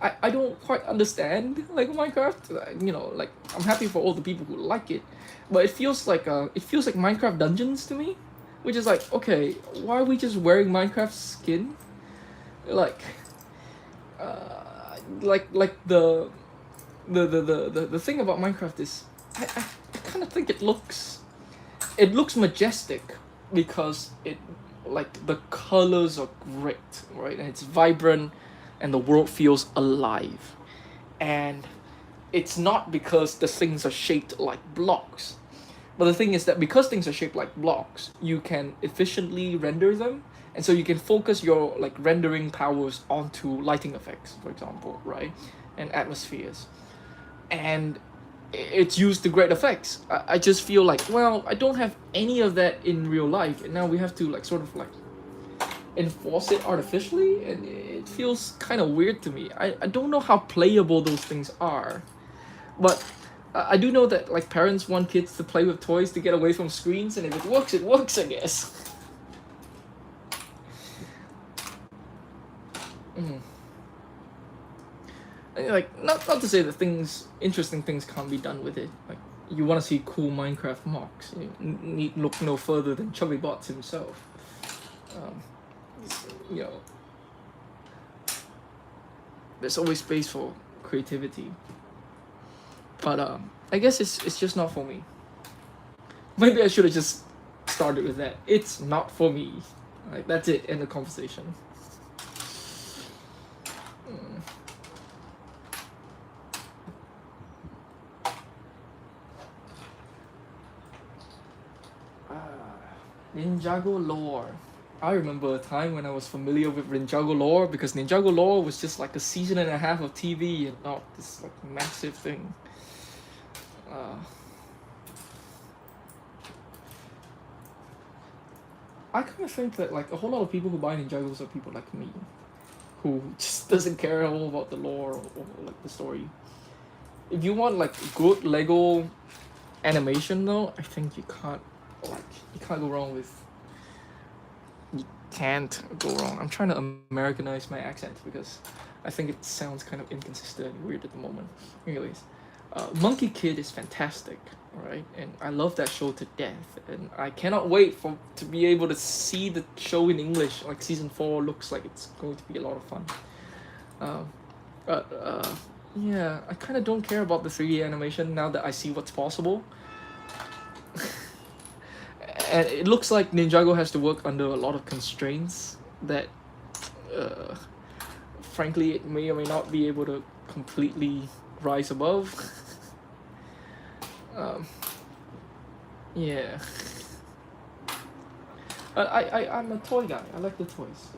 I don't quite understand Lego Minecraft. You know, like I'm happy for all the people who like it, but it feels like Minecraft Dungeons to me, which is like, okay, why are we just wearing Minecraft skin? Like, like the thing about Minecraft is I kind of think it looks majestic because it like the colors are great, right? And it's vibrant and the world feels alive. And it's not because the things are shaped like blocks. But the thing is that because things are shaped like blocks, you can efficiently render them. And so you can focus your like rendering powers onto lighting effects, for example, right? And atmospheres. And it's used to great effects. I just feel like, well, I don't have any of that in real life, and now we have to like sort of like enforce it artificially, and it feels kind of weird to me. I don't know how playable those things are, but I do know that like parents want kids to play with toys to get away from screens, and if it works, I guess. Mm. Like not to say that interesting things can't be done with it. Like you want to see cool Minecraft mocks, you need look no further than Chubby Bots himself. Um, you know, there's always space for creativity, but I guess it's just not for me. Maybe I should have just started with that. It's not for me. Like that's it. End the conversation. Ninjago lore. I remember a time when I was familiar with Ninjago lore because Ninjago lore was just like a season and a half of TV and not this like massive thing. I kind of think that like a whole lot of people who buy Ninjagos are people like me, who just doesn't care at all about the lore or like the story. If you want like good Lego animation though, I think you can't go wrong with. You can't go wrong. I'm trying to Americanize my accent because I think it sounds kind of inconsistent and weird at the moment. Anyways, Monkey Kid is fantastic, alright, and I love that show to death, and I cannot wait to be able to see the show in English. Like season 4 looks like it's going to be a lot of fun. Yeah, I kind of don't care about the 3D animation now that I see what's possible. And it looks like Ninjago has to work under a lot of constraints that, frankly, it may or may not be able to completely rise above. Yeah. I'm a toy guy. I like the toys.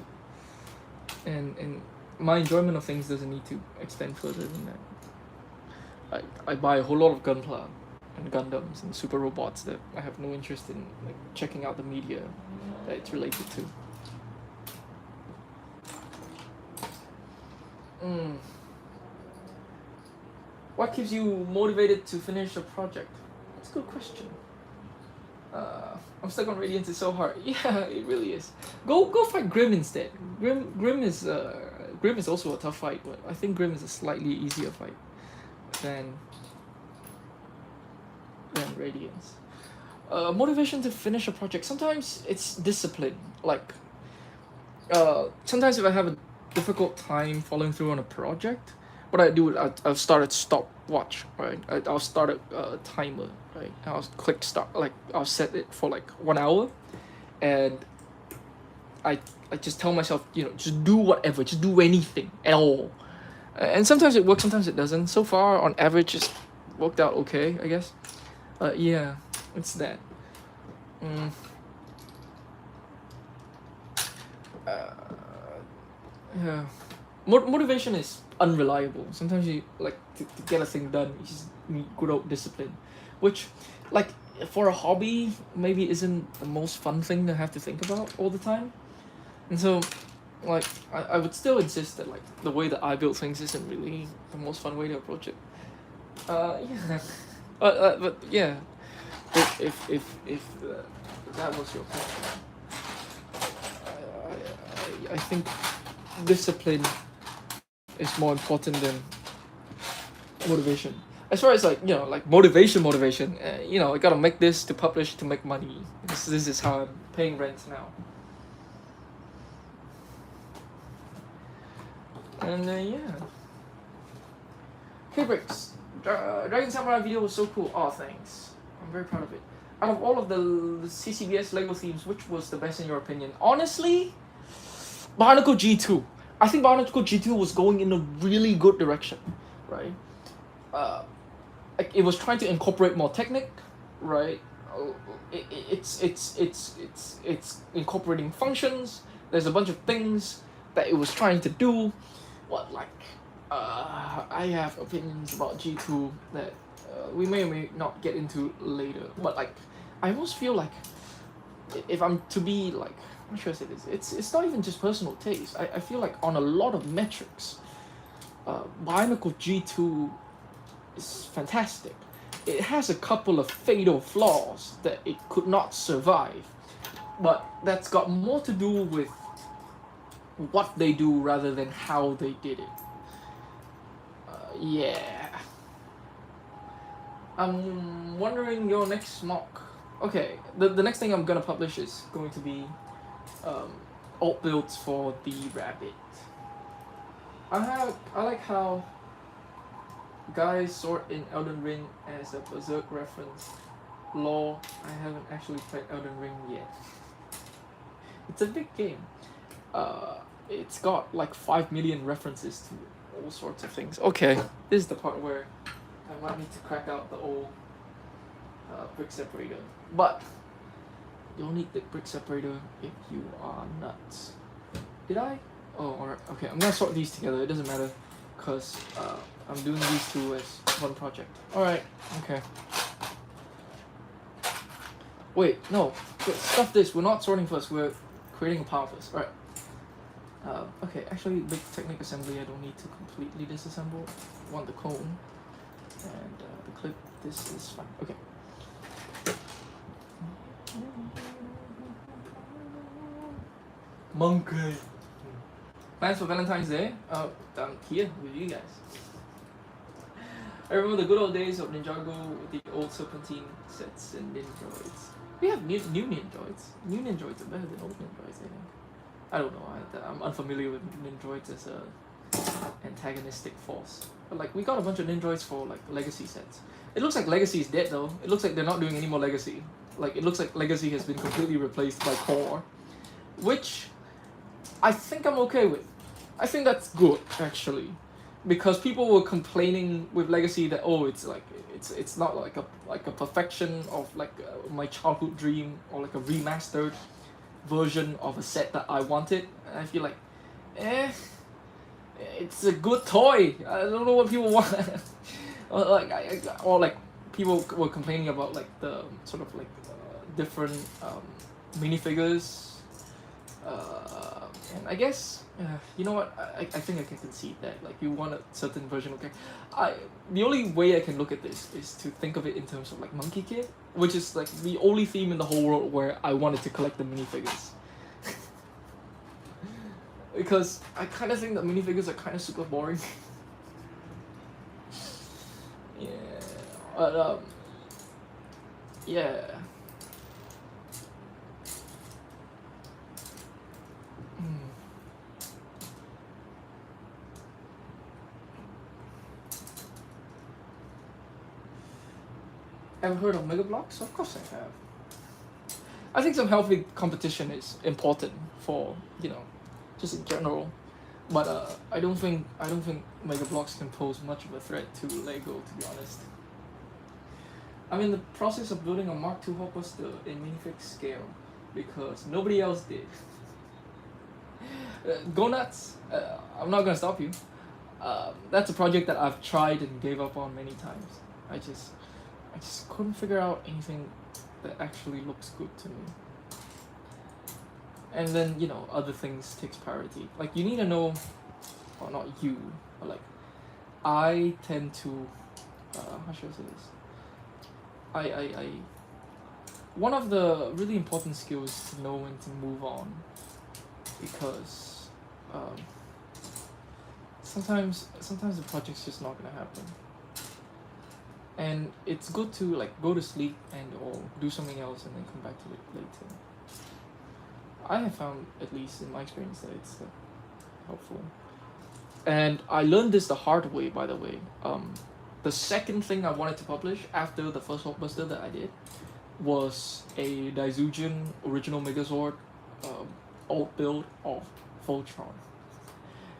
And my enjoyment of things doesn't need to extend further than that. I buy a whole lot of Gunpla and Gundams and super robots that I have no interest in like checking out the media that it's related to. What keeps you motivated to finish a project? That's a good question. I'm stuck on Radiance. It's so hard. Yeah, it really is. Go fight Grim instead. Grim is also a tough fight, but I think Grim is a slightly easier fight than Radiance. Motivation to finish a project. Sometimes it's discipline. Like, sometimes if I have a difficult time following through on a project, what I do is I'll start a stopwatch, right? I'll start a timer, right? I'll click start, like I'll set it for like 1 hour, and I I just tell myself, just do whatever, just do anything at all. And sometimes it works, sometimes it doesn't. So far, on average, it's worked out okay, I guess. Yeah, it's that. Mm, yeah. Motivation is unreliable. Sometimes you like to get a thing done. You just need good old discipline, which, like, for a hobby, maybe isn't the most fun thing to have to think about all the time. And so, like, I would still insist that like the way that I build things isn't really the most fun way to approach it. Yeah. But yeah, if that was your question, I think discipline is more important than motivation. As far as like like motivation, I gotta make this to publish to make money. This is how I'm paying rent now. And yeah. Hey Bricks, Dragon Samurai video was so cool. Oh, thanks. I'm very proud of it. Out of all of the CCBS Lego themes, which was the best in your opinion? Honestly, Bionicle G2. I think Bionicle G2 was going in a really good direction, right? It was trying to incorporate more Technic, right? It's incorporating functions. There's a bunch of things that it was trying to do. I have opinions about G2 that we may or may not get into later. But like, I almost feel like if I'm to be like, how should I say this? It's not even just personal taste. I feel like on a lot of metrics, Bionicle G2 is fantastic. It has a couple of fatal flaws that it could not survive, but that's got more to do with what they do rather than how they did it. Yeah. I'm wondering your next mock. Okay, the next thing I'm gonna publish is going to be alt builds for the rabbit. I like how guys sort in Elden Ring as a Berserk reference. Lol, I haven't actually played Elden Ring yet. It's a big game. It's got like 5 million references to all sorts of things. Okay, this is the part where I might need to crack out the old brick separator. But you'll need the brick separator if you are nuts. Did I? Oh, alright. Okay, I'm gonna sort these together. It doesn't matter, cause I'm doing these two as one project. Alright. Okay. Wait, no. Stuff this. We're not sorting first. We're creating a pile first. Alright. Okay, actually, big Technic assembly I don't need to completely disassemble. I want the cone. And the clip, this is fine. Okay. Monkey. Plans for Valentine's Day? I'm here with you guys. I remember the good old days of Ninjago with the old Serpentine sets and Ninjoids. We have new Ninjoids. New Ninjoids are better than old Ninjoids, I think. I don't know, I'm unfamiliar with Ninjoids as a antagonistic force. But like, we got a bunch of Ninjoids for like Legacy sets. It looks like Legacy is dead though. It looks like they're not doing any more Legacy. Like, it looks like Legacy has been completely replaced by Core. Which I think I'm okay with. I think that's good, actually. Because people were complaining with Legacy that, oh, it's like, it's not like a perfection of like my childhood dream, or like a remastered version of a set that I wanted. And I feel like, it's a good toy. I don't know what people want. or like people were complaining about like the sort of like different minifigures. And I guess you know what, I think I can concede that like you want a certain version of character. The only way I can look at this is to think of it in terms of like Monkey Kid, which is like the only theme in the whole world where I wanted to collect the minifigures. Because I kind of think that minifigures are kind of super boring. Yeah, but yeah. Ever heard of Mega Bloks? Of course I have. I think some healthy competition is important for, just in general. But I don't think Mega Bloks can pose much of a threat to Lego, to be honest. I'm in the process of building a Mark II Hulkbuster in minifig scale because nobody else did. Go nuts! I'm not gonna stop you. That's a project that I've tried and gave up on many times. I just couldn't figure out anything that actually looks good to me. And then, other things takes priority. Like, you need to know, or not you, but like, I tend to, how should I say this? One of the really important skills is to know when to move on, because sometimes the project's just not gonna happen, and it's good to like go to sleep and or do something else and then come back to it later. I have found, at least in my experience, that it's helpful, and I learned this the hard way, by the way. The second thing I wanted to publish after the first Hulkbuster that I did was a Daizujin original Megazord alt build of Voltron.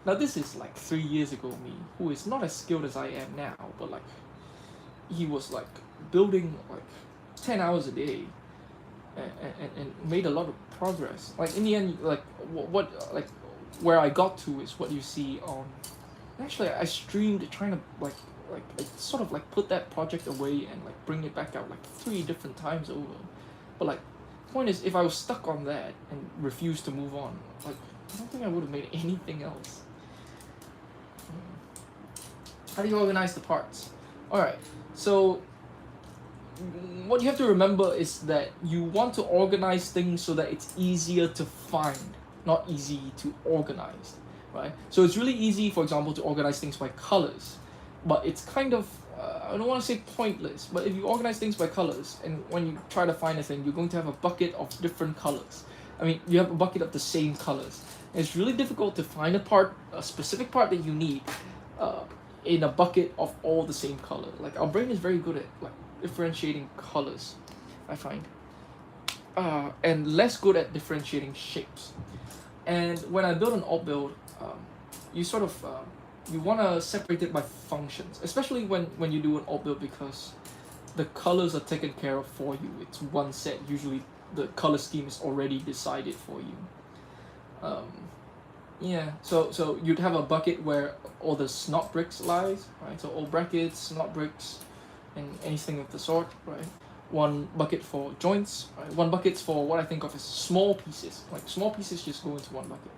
Now this is like 3 years ago me, who is not as skilled as I am now, but like he was like building like 10 hours a day and made a lot of progress. Like in the end, like what like where I got to is what you see on. Actually, I streamed trying to like sort of like put that project away and like bring it back out like 3 different times over. But like, point is, if I was stuck on that and refused to move on, like I don't think I would have made anything else. How do you organize the parts? Alright, so what you have to remember is that you want to organize things so that it's easier to find, not easy to organize, right? So it's really easy, for example, to organize things by colors, but it's kind of, I don't want to say pointless, but if you organize things by colors, and when you try to find a thing, you're going to have a bucket of different colors. I mean, you have a bucket of the same colors. And it's really difficult to find a specific part that you need in a bucket of all the same color. Like, our brain is very good at like differentiating colors, I find, and less good at differentiating shapes. And when I build an alt build, you sort of you want to separate it by functions, especially when you do an alt build, because the colors are taken care of for you. It's one set. Usually the color scheme is already decided for you. Yeah, so you'd have a bucket where all the snot bricks lies, right? So all brackets, snot bricks, and anything of the sort, right? One bucket for joints, right? One bucket's for what I think of as small pieces. Like small pieces just go into one bucket.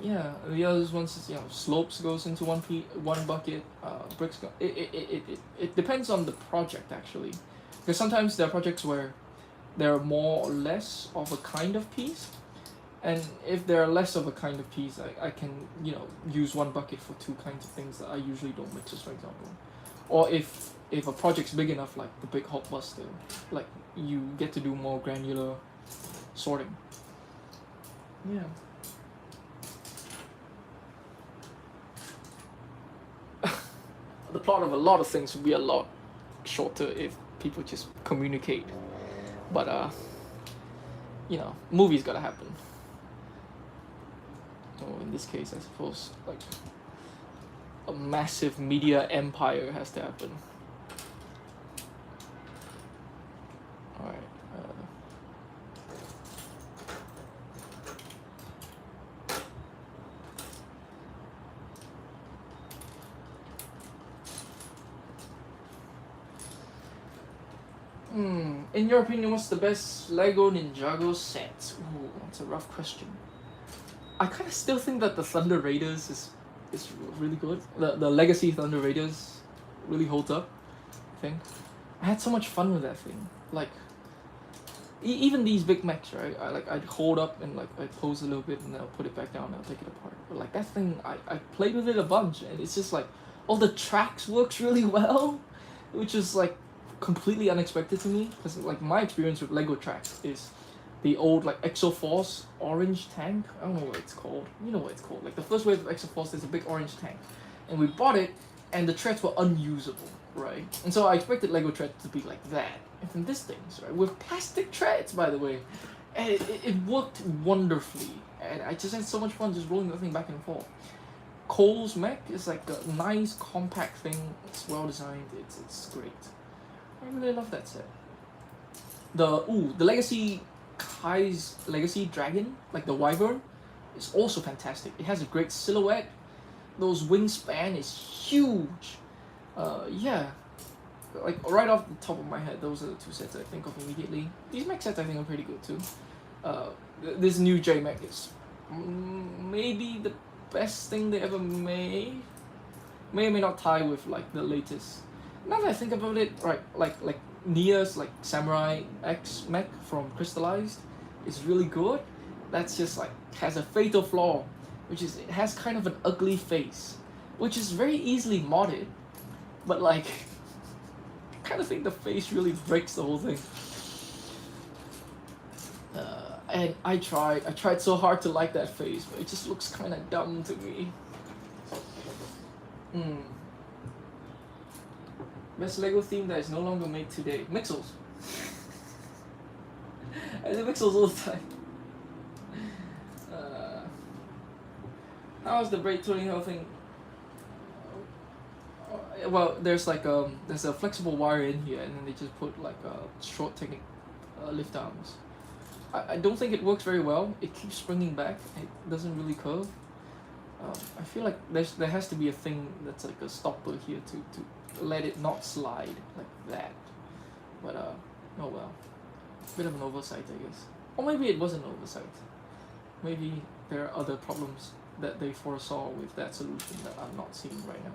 Yeah, the other ones is, slopes goes into one bucket. Bricks go. It depends on the project actually, because sometimes there are projects where there are more or less of a kind of piece, and if there are less of a kind of piece, I can use one bucket for 2 kinds of things that I usually don't mix, for example. Or if a project's big enough, like the big Hulkbuster, like you get to do more granular sorting. Yeah. The plot of a lot of things would be a lot shorter if people just communicate. But movies gotta happen. So in this case, I suppose like a massive media empire has to happen. Alright. In your opinion, what's the best Lego Ninjago set? Ooh, that's a rough question. I kind of still think that the Thunder Raiders is really good. The Legacy Thunder Raiders really holds up, I think. I had so much fun with that thing. Like, even these big mechs, right? I'd hold up and like I'd pose a little bit and then I'll put it back down and I'll take it apart. But like that thing, I played with it a bunch, and it's just like all the tracks works really well, which is like completely unexpected to me, because like my experience with Lego tracks is the old like Exoforce orange tank. I don't know what it's called. You know what it's called. Like the first wave of Exoforce, there's a big orange tank, and we bought it, and the threads were unusable. right? And so I expected Lego treads to be like that, and then this thing's right with plastic treads, by the way, and it worked wonderfully, and I just had so much fun just rolling the thing back and forth. Cole's mech is like a nice compact thing. It's well designed. It's great. I really love that set. The Legacy Kai's Legacy Dragon, like the Wyvern, is also fantastic. It has a great silhouette. Those wingspan is huge. Yeah, like right off the top of my head, those are the two sets I think of immediately. These mech sets I think are pretty good too. This new J mech is maybe the best thing they ever made. May or may not tie with like the latest. Now that I think about it, right, like Nia's like Samurai X mech from Crystallized is really good. That's just like has a fatal flaw, which is it has kind of an ugly face, which is very easily modded, but like I kind of think the face really breaks the whole thing. And I tried so hard to like that face, but it just looks kind of dumb to me. Best Lego theme that is no longer made today. Mixels. I do Mixels all the time. How's the braid tuning whole thing? Well, there's like there's a flexible wire in here, and then they just put like short technique lift arms. I don't think it works very well. It keeps springing back. It doesn't really curve. I feel like there has to be a thing that's like a stopper here to let it not slide like that. But oh well. Bit of an oversight, I guess. Or maybe it wasn't an oversight. Maybe there are other problems that they foresaw with that solution that I'm not seeing right now.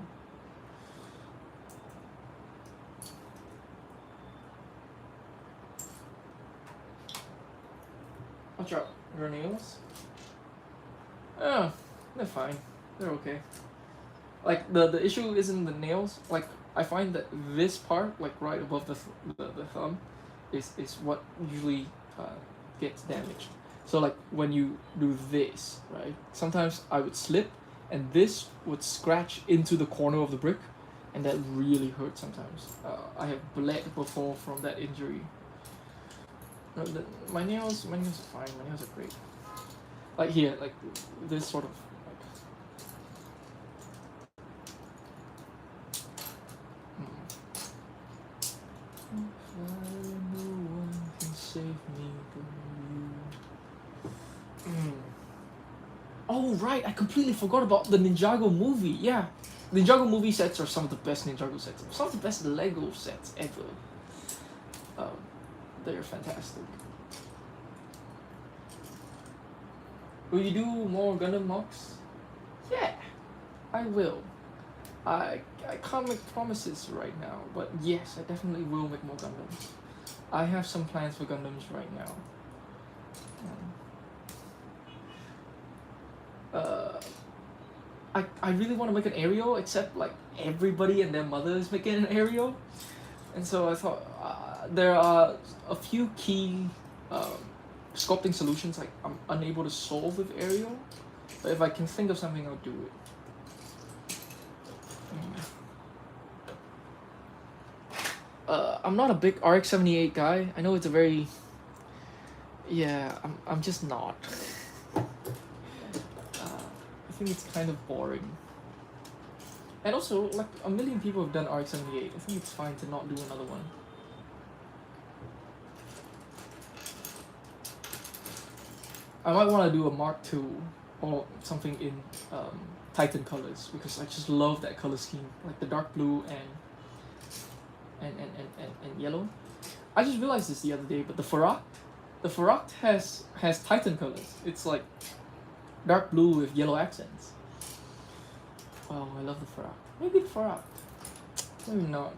Watch out, your nails? Oh, they're fine. They're okay. Like the issue isn't the nails. Like I find that this part, like right above the thumb, is what usually gets damaged. So like when you do this, right? Sometimes I would slip, and this would scratch into the corner of the brick, and that really hurts sometimes. I have bled before from that injury. No, my nails are fine. My nails are great. Like here, like this sort of. Oh right, I completely forgot about the Ninjago movie. Yeah, Ninjago movie sets are some of the best Ninjago sets. Some of the best Lego sets ever. They're fantastic. Will you do more Gundam mocks? Yeah, I will. I can't make promises right now, but yes, I definitely will make more Gundams. I have some plans for Gundams right now. I really want to make an aerial, except like everybody and their mother is making an aerial, and so I thought there are a few key sculpting solutions like I'm unable to solve with aerial, but if I can think of something, I'll do it. I'm not a big RX-78 guy. I know it's a very... Yeah, I'm just not. I think it's kind of boring. And also, like, a million people have done RX-78. I think it's fine to not do another one. I might want to do a Mark II or something in Titan colors, because I just love that color scheme, like the dark blue and yellow. I just realized this the other day, but the Farakt has Titan colors. It's like dark blue with yellow accents. Oh, I love the Farakt. Maybe the Farakt. Maybe not.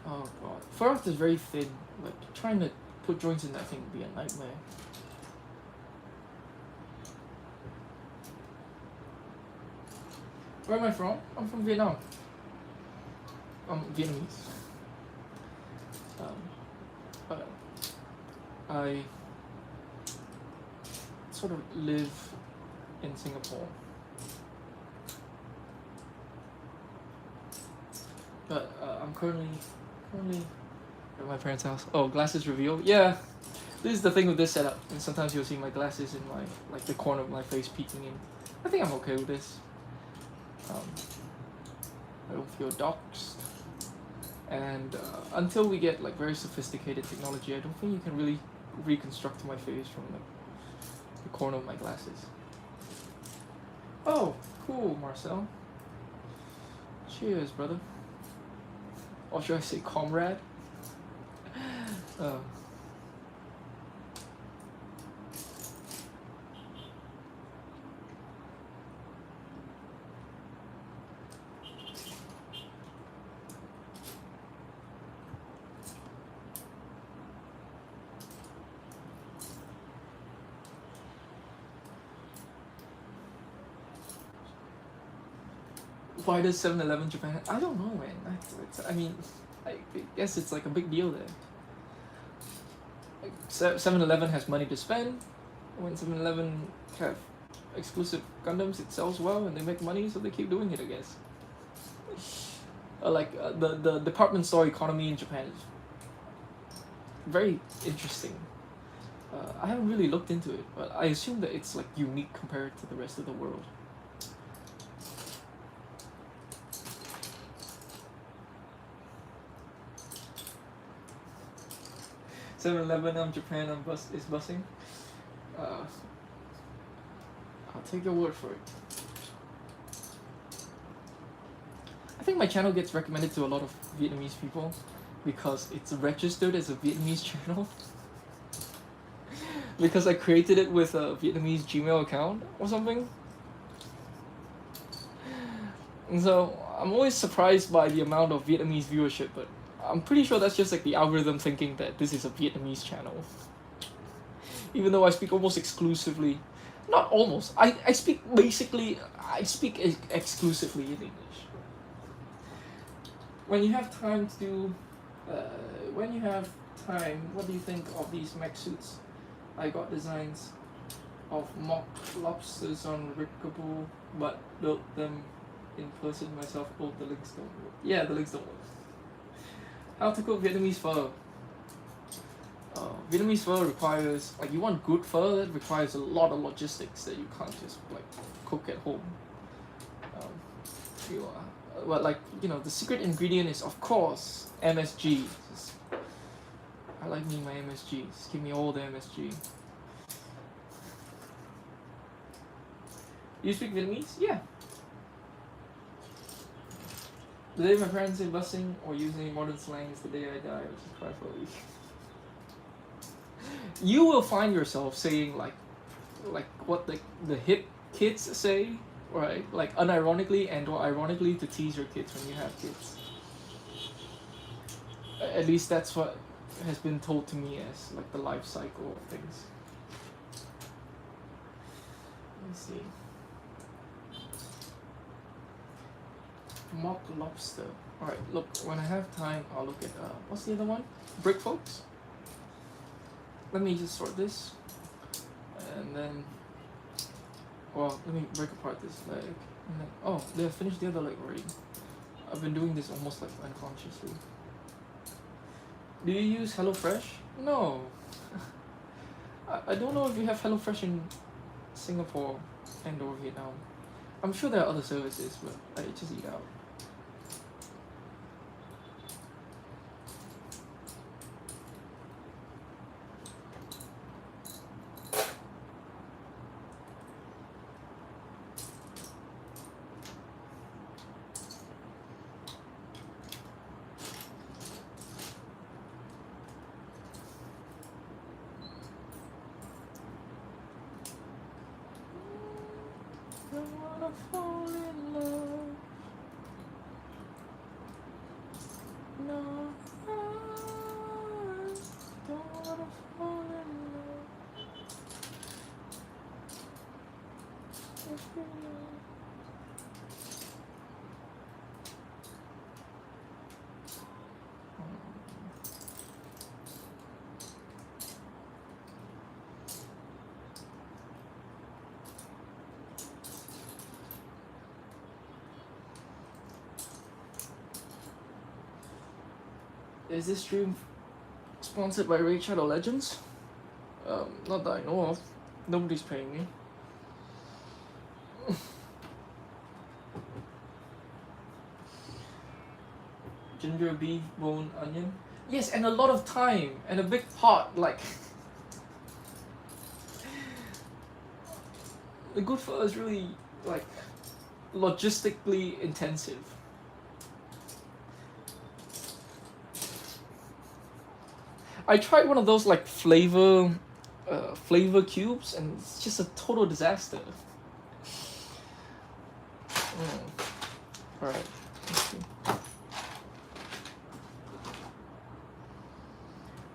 Oh god. Farakt is very thin. Like, trying to put joints in that thing would be a nightmare. Where am I from? I'm from Vietnam. I'm Vietnamese. But I sort of live in Singapore. but I'm currently at my parents' house. Oh, glasses reveal. Yeah, this is the thing with this setup. And sometimes you'll see my glasses in my like the corner of my face peeking in. I think I'm okay with this. I don't feel doxed. And until we get like very sophisticated technology, I don't think you can really reconstruct my face from like the corner of my glasses. Oh, cool, Marcel. Cheers, brother. Or should I say comrade? Uh, why does 7-Eleven Japan? I don't know, man. I mean, I guess it's like a big deal there. Like 7-Eleven has money to spend. When 7-Eleven have exclusive Gundams, it sells well and they make money, so they keep doing it, I guess. The department store economy in Japan is very interesting. I haven't really looked into it, but I assume that it's like unique compared to the rest of the world. Japan is busing. I'll take your word for it. I think my channel gets recommended to a lot of Vietnamese people because it's registered as a Vietnamese channel. Because I created it with a Vietnamese Gmail account or something. And so I'm always surprised by the amount of Vietnamese viewership, but I'm pretty sure that's just like the algorithm thinking that this is a Vietnamese channel. Even though I speak almost exclusively, not almost, I speak exclusively in English. When you have time to do, what do you think of these mech suits? I got designs of mock lobsters on Rickable, but built them in person myself. Oh, the links don't work. Yeah, the links don't work. How to cook Vietnamese pho? Vietnamese pho requires, like, you want good pho, that requires a lot of logistics that you can't just like cook at home. But like, you know, the secret ingredient is of course MSG. I like me my MSG. Just give me all the MSG. You speak Vietnamese? Yeah. The day my parents say busing or using modern slang is the day I die, which is cry for a week. You will find yourself saying like what the hip kids say, right? Like unironically and or ironically to tease your kids when you have kids. At least that's what has been told to me as like the life cycle of things. Let me see. Mock lobster. Alright, look, when I have time, I'll look at, what's the other one? Brick folks? Let me just sort this. And then, well, let me break apart this leg. And then, oh, they have finished the other leg already. I've been doing this almost like unconsciously. Do you use HelloFresh? No. I don't know if you have HelloFresh in Singapore and or Vietnam. I'm sure there are other services, but I just eat out. Is this stream sponsored by Raid Shadow Legends? Not that I know of. Nobody's paying me. Ginger, beef, bone, onion. Yes, and a lot of time and a big pot. Like the good pho is really like logistically intensive. I tried one of those like flavor cubes, and it's just a total disaster. All right. Let's see.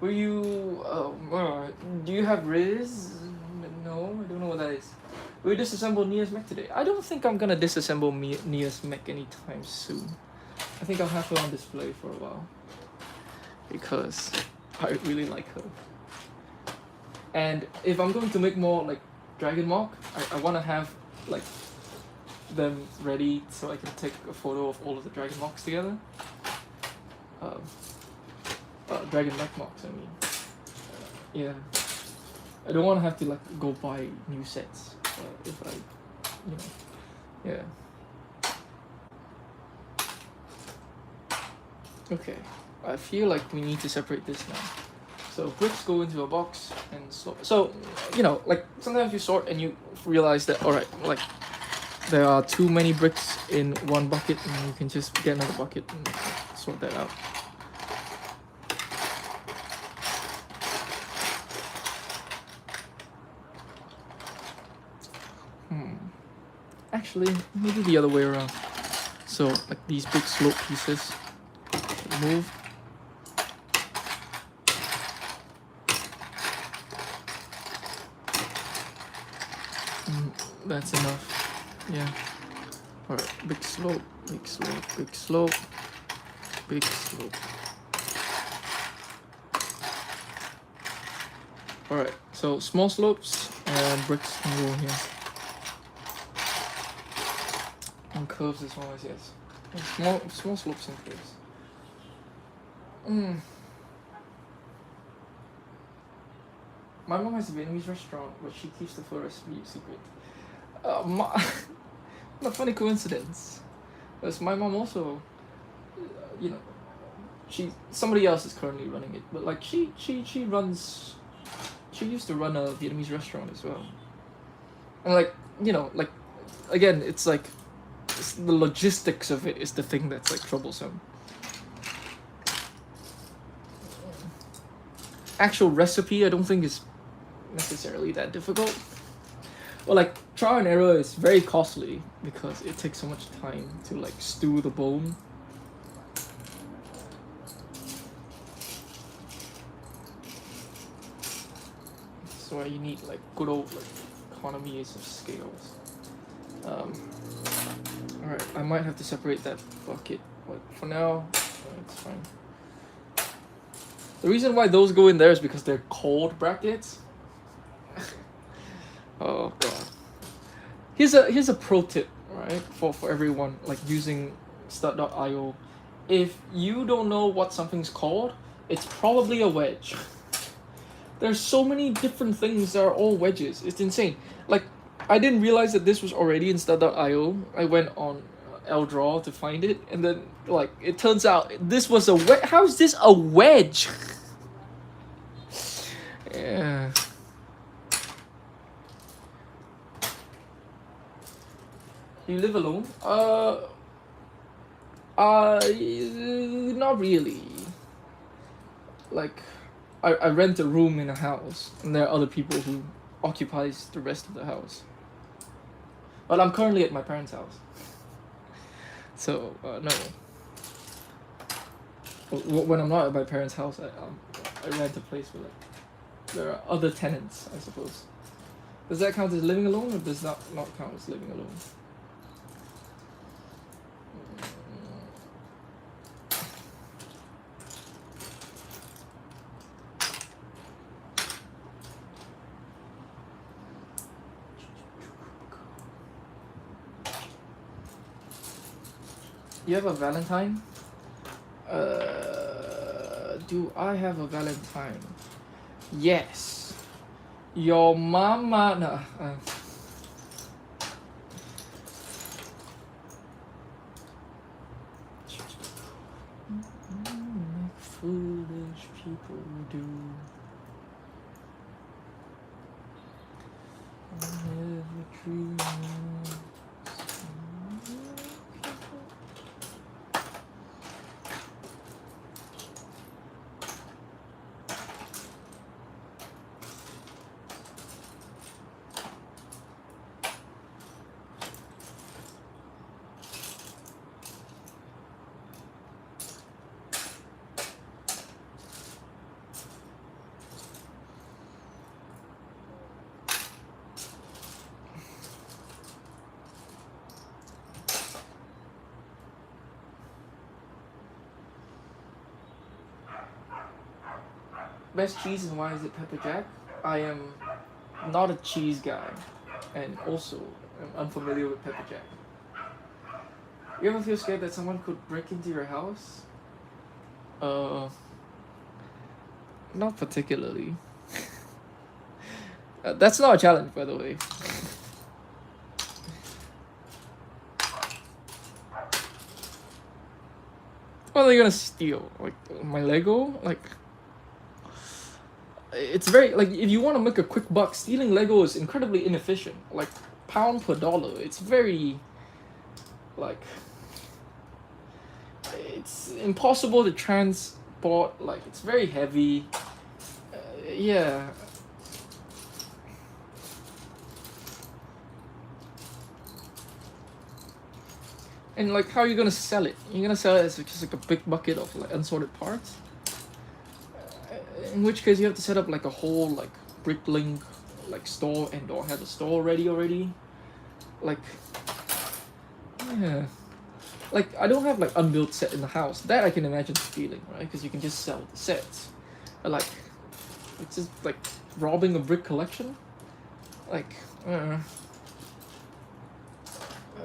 Were you? Do you have Riz? No, I don't know what that is. Will you disassemble Nia's mech today? I don't think I'm gonna disassemble Nia's mech anytime soon. I think I'll have her on display for a while because I really like her. And if I'm going to make more like Dragon Mock, I want to have like them ready so I can take a photo of all of the Dragon Mocks together. Dragon Mech Mocks, I mean. Yeah. I don't want to have to like go buy new sets if I, yeah. Okay, I feel like we need to separate this now. So bricks go into a box and so like sometimes you sort and you realize that alright, like there are too many bricks in one bucket, and you can just get another bucket and sort that out. Actually, maybe the other way around. So like these big slope pieces move. That's enough. Yeah. Alright, big slope, big slope, big slope, big slope. Alright, so small slopes and bricks can go in here. And curves as well as yes. And small slopes and curves. My mom has a Vietnamese restaurant, but she keeps the full recipe secret. What a funny coincidence. Because my mom also, somebody else is currently running it, but like she used to run a Vietnamese restaurant as well. And like again, it's like the logistics of it is the thing that's like troublesome. Actual recipe, I don't think is necessarily that difficult. Well, like trial and error is very costly because it takes so much time to like stew the bone. That's why you need like good old like economies of scales. Alright, I might have to separate that bucket, but for now, it's fine. The reason why those go in there is because they're cold brackets. Oh god. Here's a pro tip, right? For everyone like using stud.io. If you don't know what something's called, it's probably a wedge. There's so many different things that are all wedges. It's insane. Like I didn't realize that this was already in stud.io. I went on Eldraw to find it, and then like it turns out this was a wedge. How is this a wedge? Yeah. You live alone? Not really. Like, I rent a room in a house, and there are other people who occupies the rest of the house. But I'm currently at my parents' house. So, no. When I'm not at my parents' house, I rent a place where like, there are other tenants, I suppose. Does that count as living alone, or does that not count as living alone? You have a Valentine? Do I have a Valentine? Yes. Your mama. No. Like foolish people do. I never dream. Best cheese and why is it pepper jack? I am not a cheese guy, and also am unfamiliar with pepper jack. You ever feel scared that someone could break into your house? Not particularly. That's not a challenge, by the way. What are they gonna steal? Like my Lego? Like it's very like if you want to make a quick buck, stealing Lego is incredibly inefficient. Like pound per dollar. It's very like it's impossible to transport. Like it's very heavy. Yeah. And like, how are you gonna sell it? You're gonna sell it as just like a big bucket of like unsorted parts. In which case, you have to set up like a whole like bricklink like store and or have a store ready already. Like, yeah. Like I don't have like unbuilt set in the house. That I can imagine stealing, right? Because you can just sell the sets. But, like, it's just like robbing a brick collection. Like,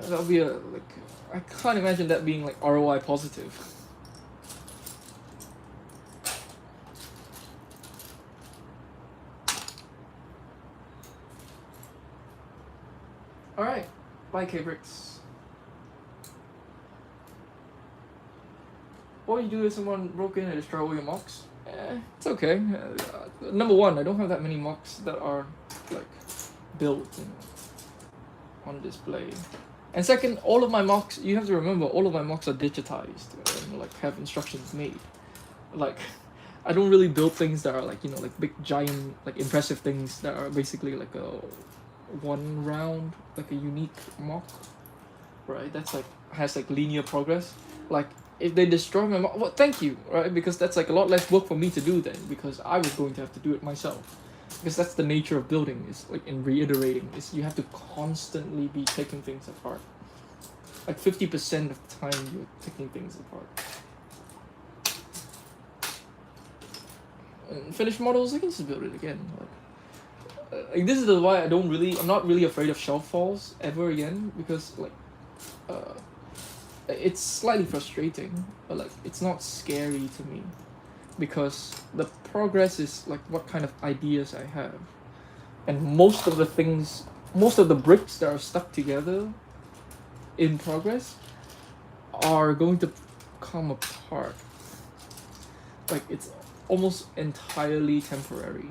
that'll be a like. I can't imagine that being like ROI positive. Alright, bye K-Bricks. What do you do if someone broke in and destroyed all your mocks? It's okay. Number one, I don't have that many mocks that are like built and on display. And second, all of my mocks, you have to remember, all of my mocks are digitized and like have instructions made. Like, I don't really build things that are like, you know, like big, giant, like impressive things that are basically like a one round, like a unique mock, right? That's like, has like linear progress. Like, if they destroy my mock, well, thank you, right? Because that's like a lot less work for me to do then, because I was going to have to do it myself. Because that's the nature of building, is like in reiterating, is you have to constantly be taking things apart. Like 50% of the time you're taking things apart. And finished models, I can just build it again. Like this is why I'm not really afraid of shelf falls ever again, because like it's slightly frustrating, but like it's not scary to me. Because the progress is like what kind of ideas I have, and most of the bricks that are stuck together in progress are going to come apart. Like it's almost entirely temporary.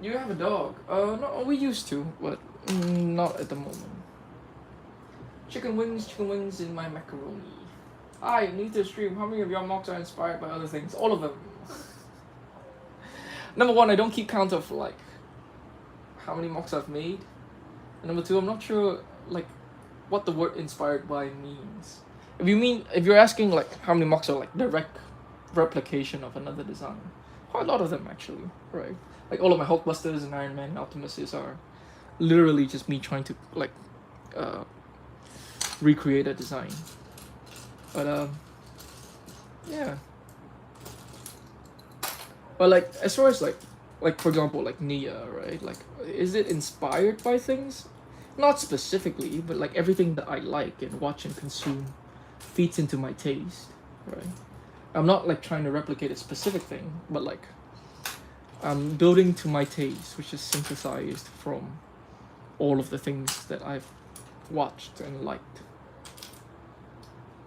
You have a dog? No, we used to, but not at the moment. Chicken wings in my macaroni. I need to stream. How many of your mocks are inspired by other things? All of them. Number one, I don't keep count of like how many mocks I've made. And number two, I'm not sure like what the word inspired by means. If you're asking like how many mocks are like direct replication of another design, quite a lot of them actually, right? Like all of my Hulkbusters and Iron Man and Optimuses are literally just me trying to like recreate a design. But yeah. But like as far as like like for example, like Nia, right? Like, is it inspired by things? Not specifically, but like everything that I like and watch and consume feeds into my taste, right? I'm not like trying to replicate a specific thing, but like I'm building to my taste, which is synthesized from all of the things that I've watched and liked.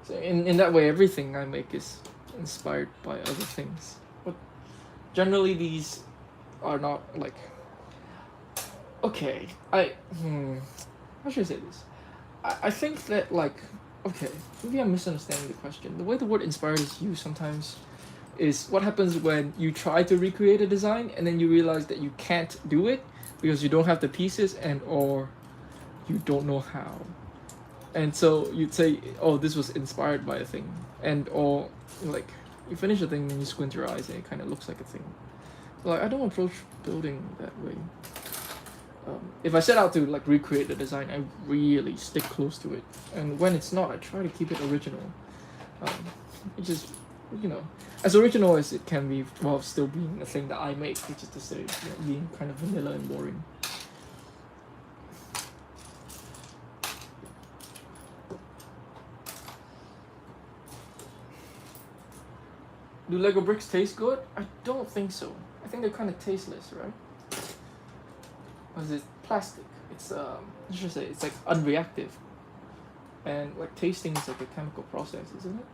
So in that way, everything I make is inspired by other things. But generally, these are not like. Okay, how should I say this? I think that like, okay, maybe I'm misunderstanding the question. The way the word inspired is used sometimes is what happens when you try to recreate a design and then you realize that you can't do it because you don't have the pieces and or you don't know how. And so you'd say, oh, this was inspired by a thing, and or like you finish a thing and you squint your eyes and it kind of looks like a thing. Like I don't approach building that way. If I set out to like recreate the design, I really stick close to it, and when it's not, I try to keep it original. It just, you know, as original as it can be while still being a thing that I make, which is to say, being kind of vanilla and boring. Do Lego bricks taste good? I don't think so. I think they're kind of tasteless, right? Because it's plastic. It's I should say it's like unreactive, and like tasting is like a chemical process, isn't it?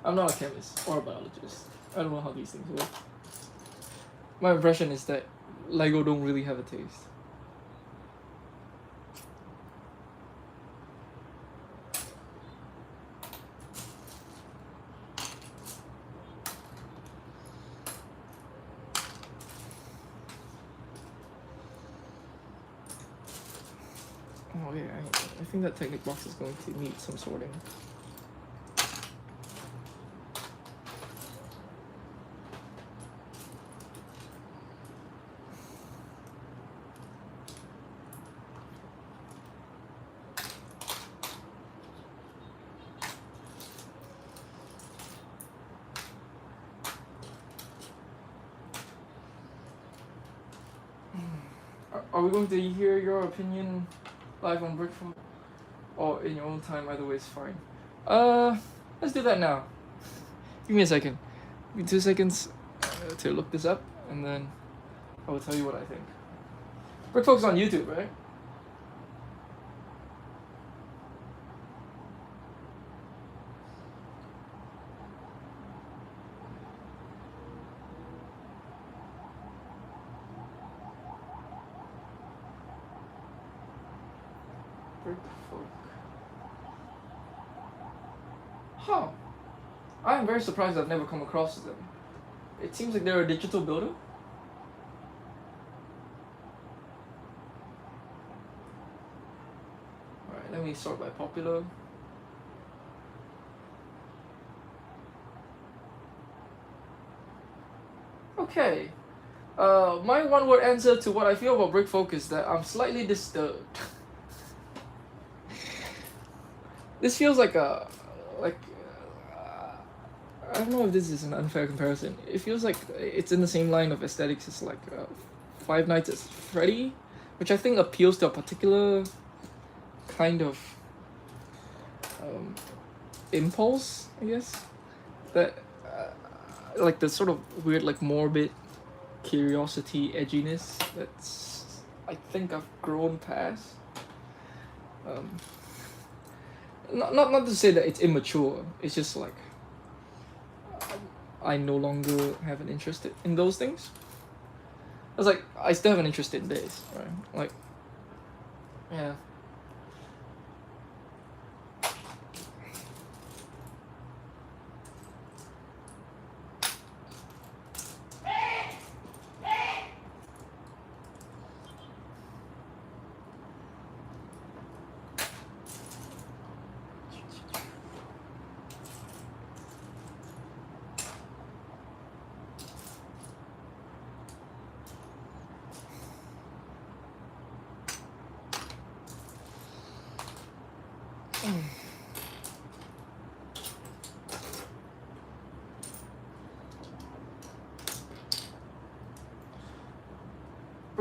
I'm not a chemist or a biologist. I don't know how these things work. My impression is that Lego don't really have a taste. Oh yeah, I think that Technic box is going to need some sorting. Are we going to hear your opinion live on Brickful? Or in your own time, either way is fine. Let's do that now. Give me a second. Give me 2 seconds to look this up, and then I will tell you what I think. Brickfolk's on YouTube, right? Brickfolk. Huh. I'm very surprised I've never come across them. It seems like they're a digital builder. Alright, let me sort by popular. Okay. My one word answer to what I feel about Brickfolk is that I'm slightly disturbed. This feels like a I don't know if this is an unfair comparison. It feels like it's in the same line of aesthetics as like Five Nights at Freddy, which I think appeals to a particular kind of impulse, I guess. That like the sort of weird, like morbid curiosity, edginess that's I think I've grown past. Not to say that it's immature. It's just like I no longer have an interest in those things. It's like I still have an interest in this, right? Like, yeah.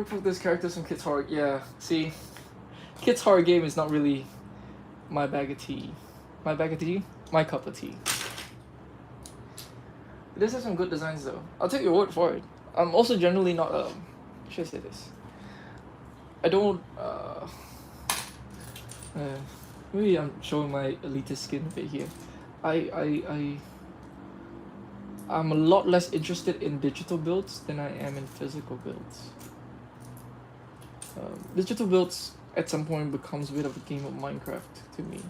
Workbook this characters from Kids Horror. Yeah, see, Kids Horror game is not really my bag of tea. My bag of tea? My cup of tea. This has some good designs though. I'll take your word for it. I'm also generally not should I say this? I don't maybe I'm showing my elitist skin a bit here. I'm a lot less interested in digital builds than I am in physical builds. Digital builds at some point becomes a bit of a game of Minecraft to me.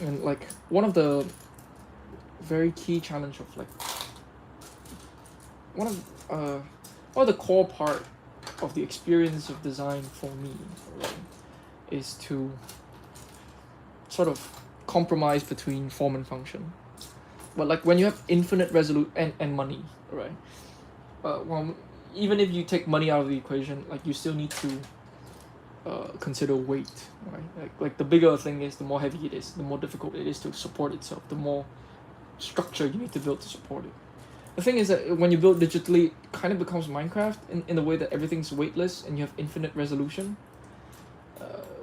And like one of the very key challenge of like one of the core part of the experience of design for me, right, is to sort of compromise between form and function. But like when you have infinite resolution and money, right? Well, even if you take money out of the equation, like you still need to consider weight, right? Like the bigger a thing is, the more heavy it is, the more difficult it is to support itself, the more structure you need to build to support it. The thing is that when you build digitally, it kind of becomes Minecraft in the way that everything's weightless and you have infinite resolution,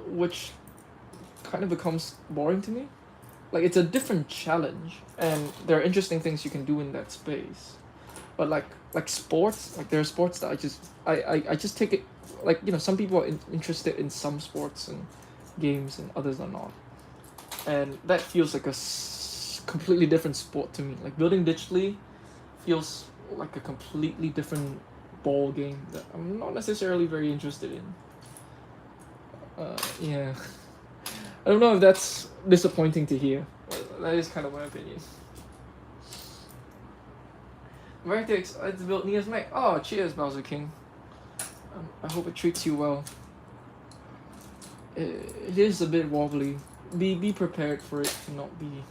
which kind of becomes boring to me. Like it's a different challenge, and there are interesting things you can do in that space. But like sports, like there are sports that I just take it, like, you know, some people are interested in some sports and games and others are not, and that feels like a completely different sport to me. Like building digitally feels like a completely different ball game that I'm not necessarily very interested in. Yeah. I don't know if that's disappointing to hear. That is kind of my opinion. Very excited to build Nia's mech. Oh, cheers, Bowser King. I hope it treats you well. It is a bit wobbly. Be prepared for it to not be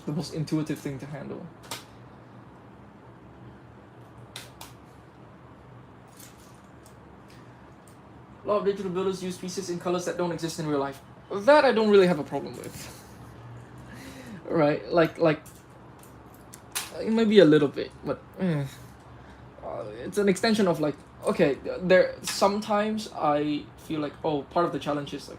the most intuitive thing to handle. A lot of digital builders use pieces in colors that don't exist in real life. That I don't really have a problem with. Right, like maybe a little bit, but it's an extension of like, okay, there sometimes I feel like, oh, part of the challenge is like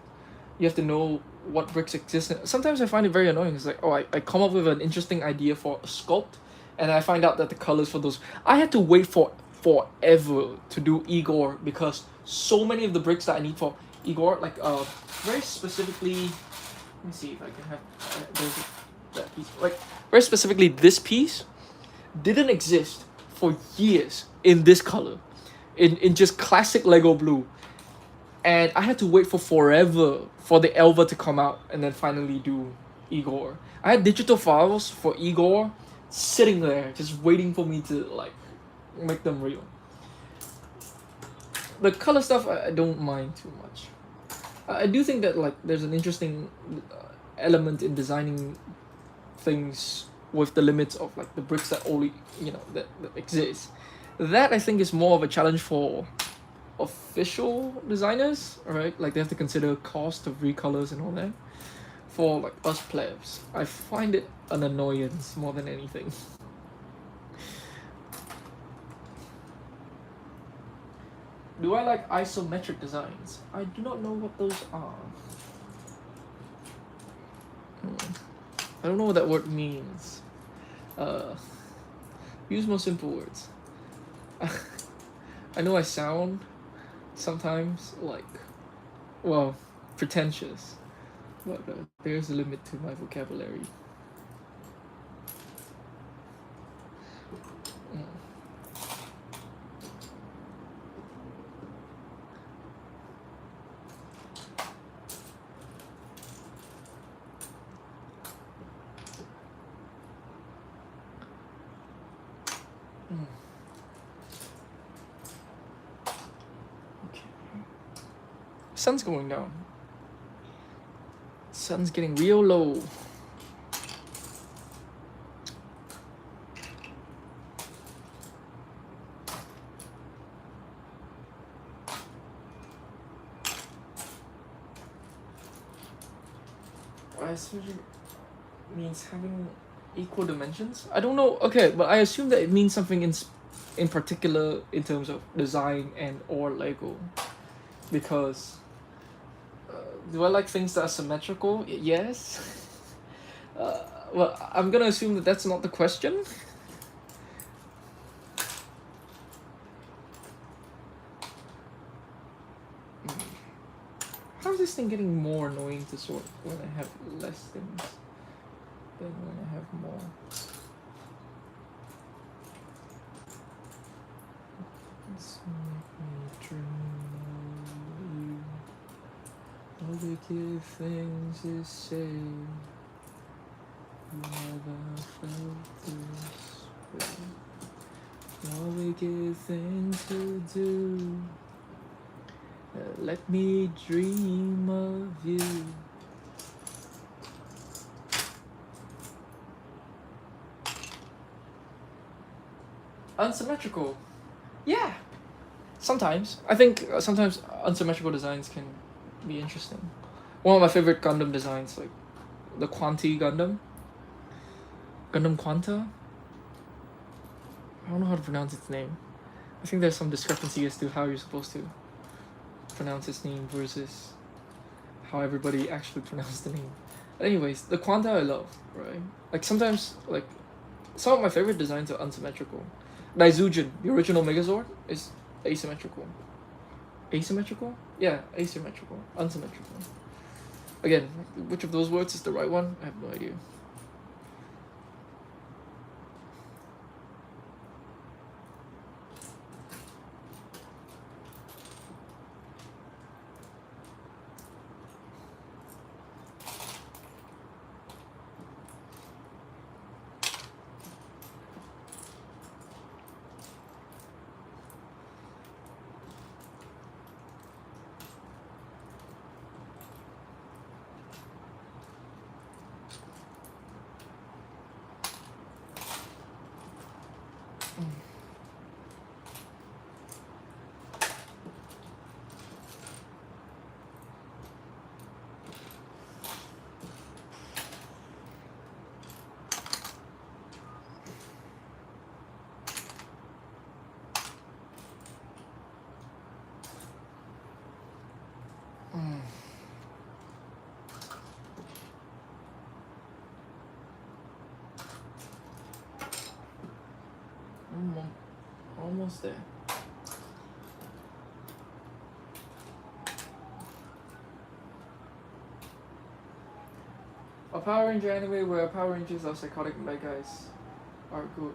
you have to know what bricks exist. Sometimes I find it very annoying. It's like, oh, I come up with an interesting idea for a sculpt, and I find out that the colors for those, I had to wait for forever to do Igor because so many of the bricks that I need for Igor, like very specifically, let me see if I can have there's that piece, like very specifically this piece didn't exist for years in this color, in just classic Lego blue, and I had to wait for forever for the Elva to come out and then finally do Igor. I had digital files for Igor sitting there just waiting for me to like make them real. The color stuff I don't mind too much. I do think that like there's an interesting element in designing things with the limits of like the bricks that only, you know, that exist. That I think is more of a challenge for official designers, right? Like they have to consider cost of recolors and all that. For like us plebs, I find it an annoyance more than anything. Do I like isometric designs? I do not know what those are. I don't know what that word means. Use more simple words. I know I sound sometimes like, well, pretentious, but there's a limit to my vocabulary. Sun's going down. Sun's getting real low. I assume it means having equal dimensions. I don't know. Okay, but I assume that it means something in in particular in terms of design and or Lego, because do I like things that are symmetrical? Yes. Well, I'm gonna assume that that's not the question. How is this thing getting more annoying to sort when I have less things than when I have more? Let's make me dream of you. All the good things you say. You never felt this way. All the good things to do. Let me dream of you. Unsymmetrical. Yeah. Sometimes. I think sometimes unsymmetrical designs can be interesting. One of my favorite Gundam designs, like the Quanti Gundam. Gundam Quanta? I don't know how to pronounce its name. I think there's some discrepancy as to how you're supposed to pronounce its name versus how everybody actually pronounced the name. But anyways, the Quanta I love, right? Like sometimes, like some of my favorite designs are unsymmetrical. Daizujin, the original Megazord, is asymmetrical. Asymmetrical? Yeah, asymmetrical. Unsymmetrical. Again, which of those words is the right one? I have no idea. Almost there. A Power Ranger anime where Power Rangers are psychotic bad guys are good.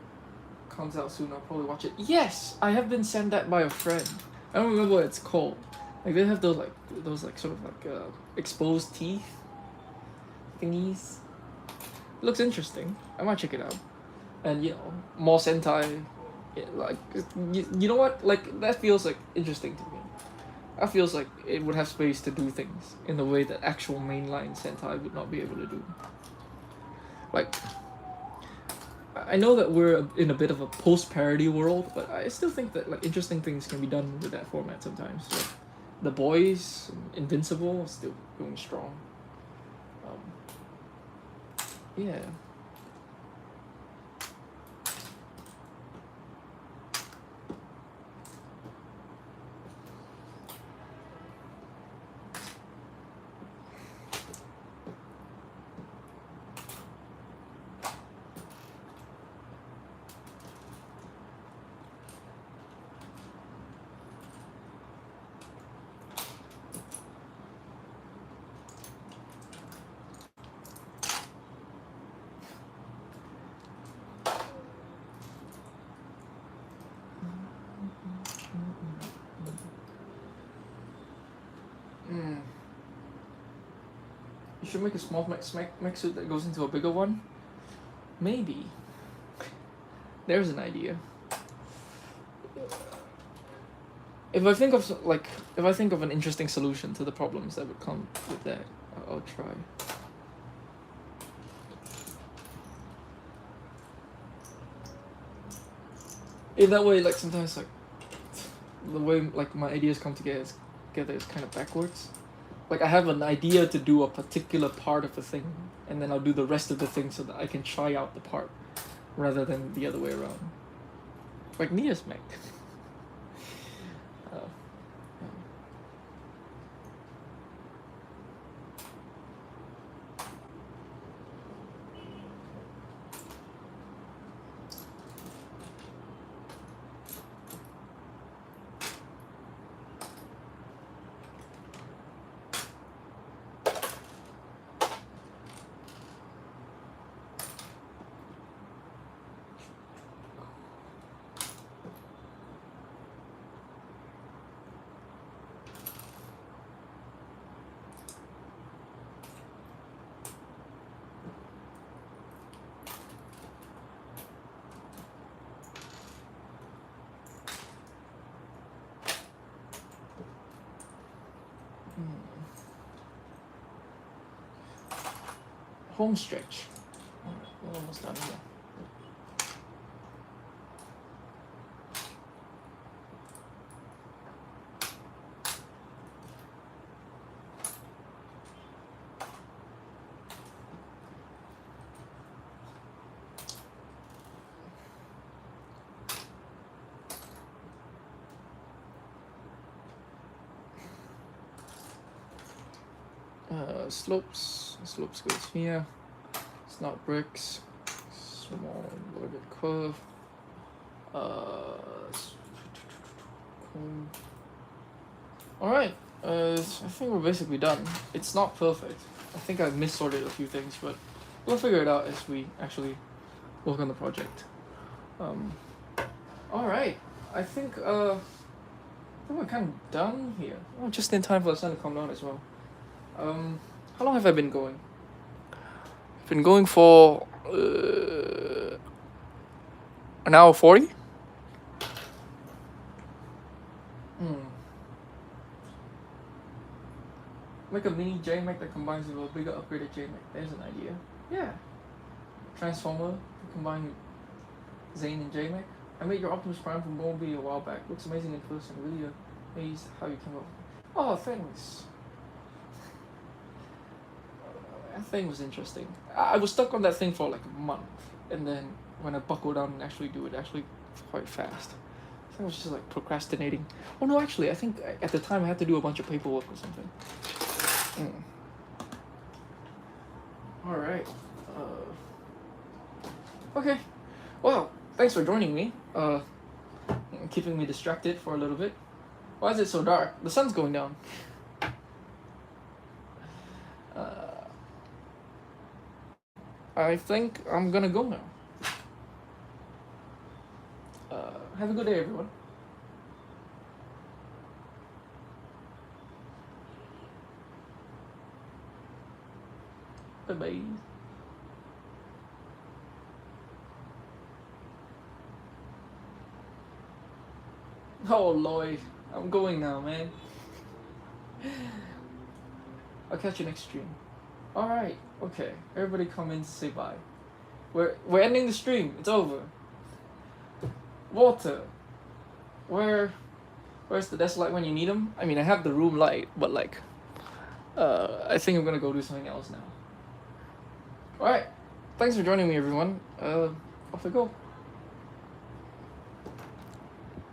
Comes out soon, I'll probably watch it. Yes! I have been sent that by a friend. I don't remember what it's called. Like they have those sort of like exposed teeth thingies. It looks interesting. I might check it out. And you know, more Sentai. Yeah, like you know what? Like that feels like interesting to me. That feels like it would have space to do things in the way that actual mainline Sentai would not be able to do. Like, I know that we're in a bit of a post-parody world, but I still think that like interesting things can be done with that format sometimes. Like, The Boys, Invincible, are still going strong. Yeah. You should make a small mech suit that goes into a bigger one. Maybe. There's an idea. If I think of an interesting solution to the problems that would come with that, I'll try. In that way, like sometimes like the way like my ideas come together is kind of backwards. Like I have an idea to do a particular part of a thing, and then I'll do the rest of the thing so that I can try out the part, rather than the other way around. Like Nia's mech. uh, home stretch. Alright, we're almost done here. Slopes goes here. It's not bricks. Small orbit curve. Alright, I think we're basically done. It's not perfect. I think I've missorted a few things, but we'll figure it out as we actually work on the project. Alright, I think we're kind of done here. Oh, just in time for the sun to come down as well. How long have I been going? I've been going for an hour 40. Make a mini JMac that combines with a bigger upgraded JMac. There's an idea. Yeah. Transformer to combine with Zane and JMac. I made your Optimus Prime from Bumblebee a while back. Looks amazing in person. Really amazed how you came up. Oh, thanks. That thing was interesting. I was stuck on that thing for like a month, and then when I buckled down and actually do it, actually quite fast. I think I was just like procrastinating. Oh no, actually, I think at the time I had to do a bunch of paperwork or something. All right. Okay. Well, thanks for joining me. Keeping me distracted for a little bit. Why is it so dark? The sun's going down. I think I'm gonna go now. Have a good day, everyone. Bye-bye. Oh, Lloyd. I'm going now, man. I'll catch you next stream. Alright, okay. Everybody come in to say bye. We're ending the stream. It's over. Walter. Where's the desk light when you need them? I mean, I have the room light, but like, I think I'm gonna go do something else now. Alright. Thanks for joining me, everyone. Off I go.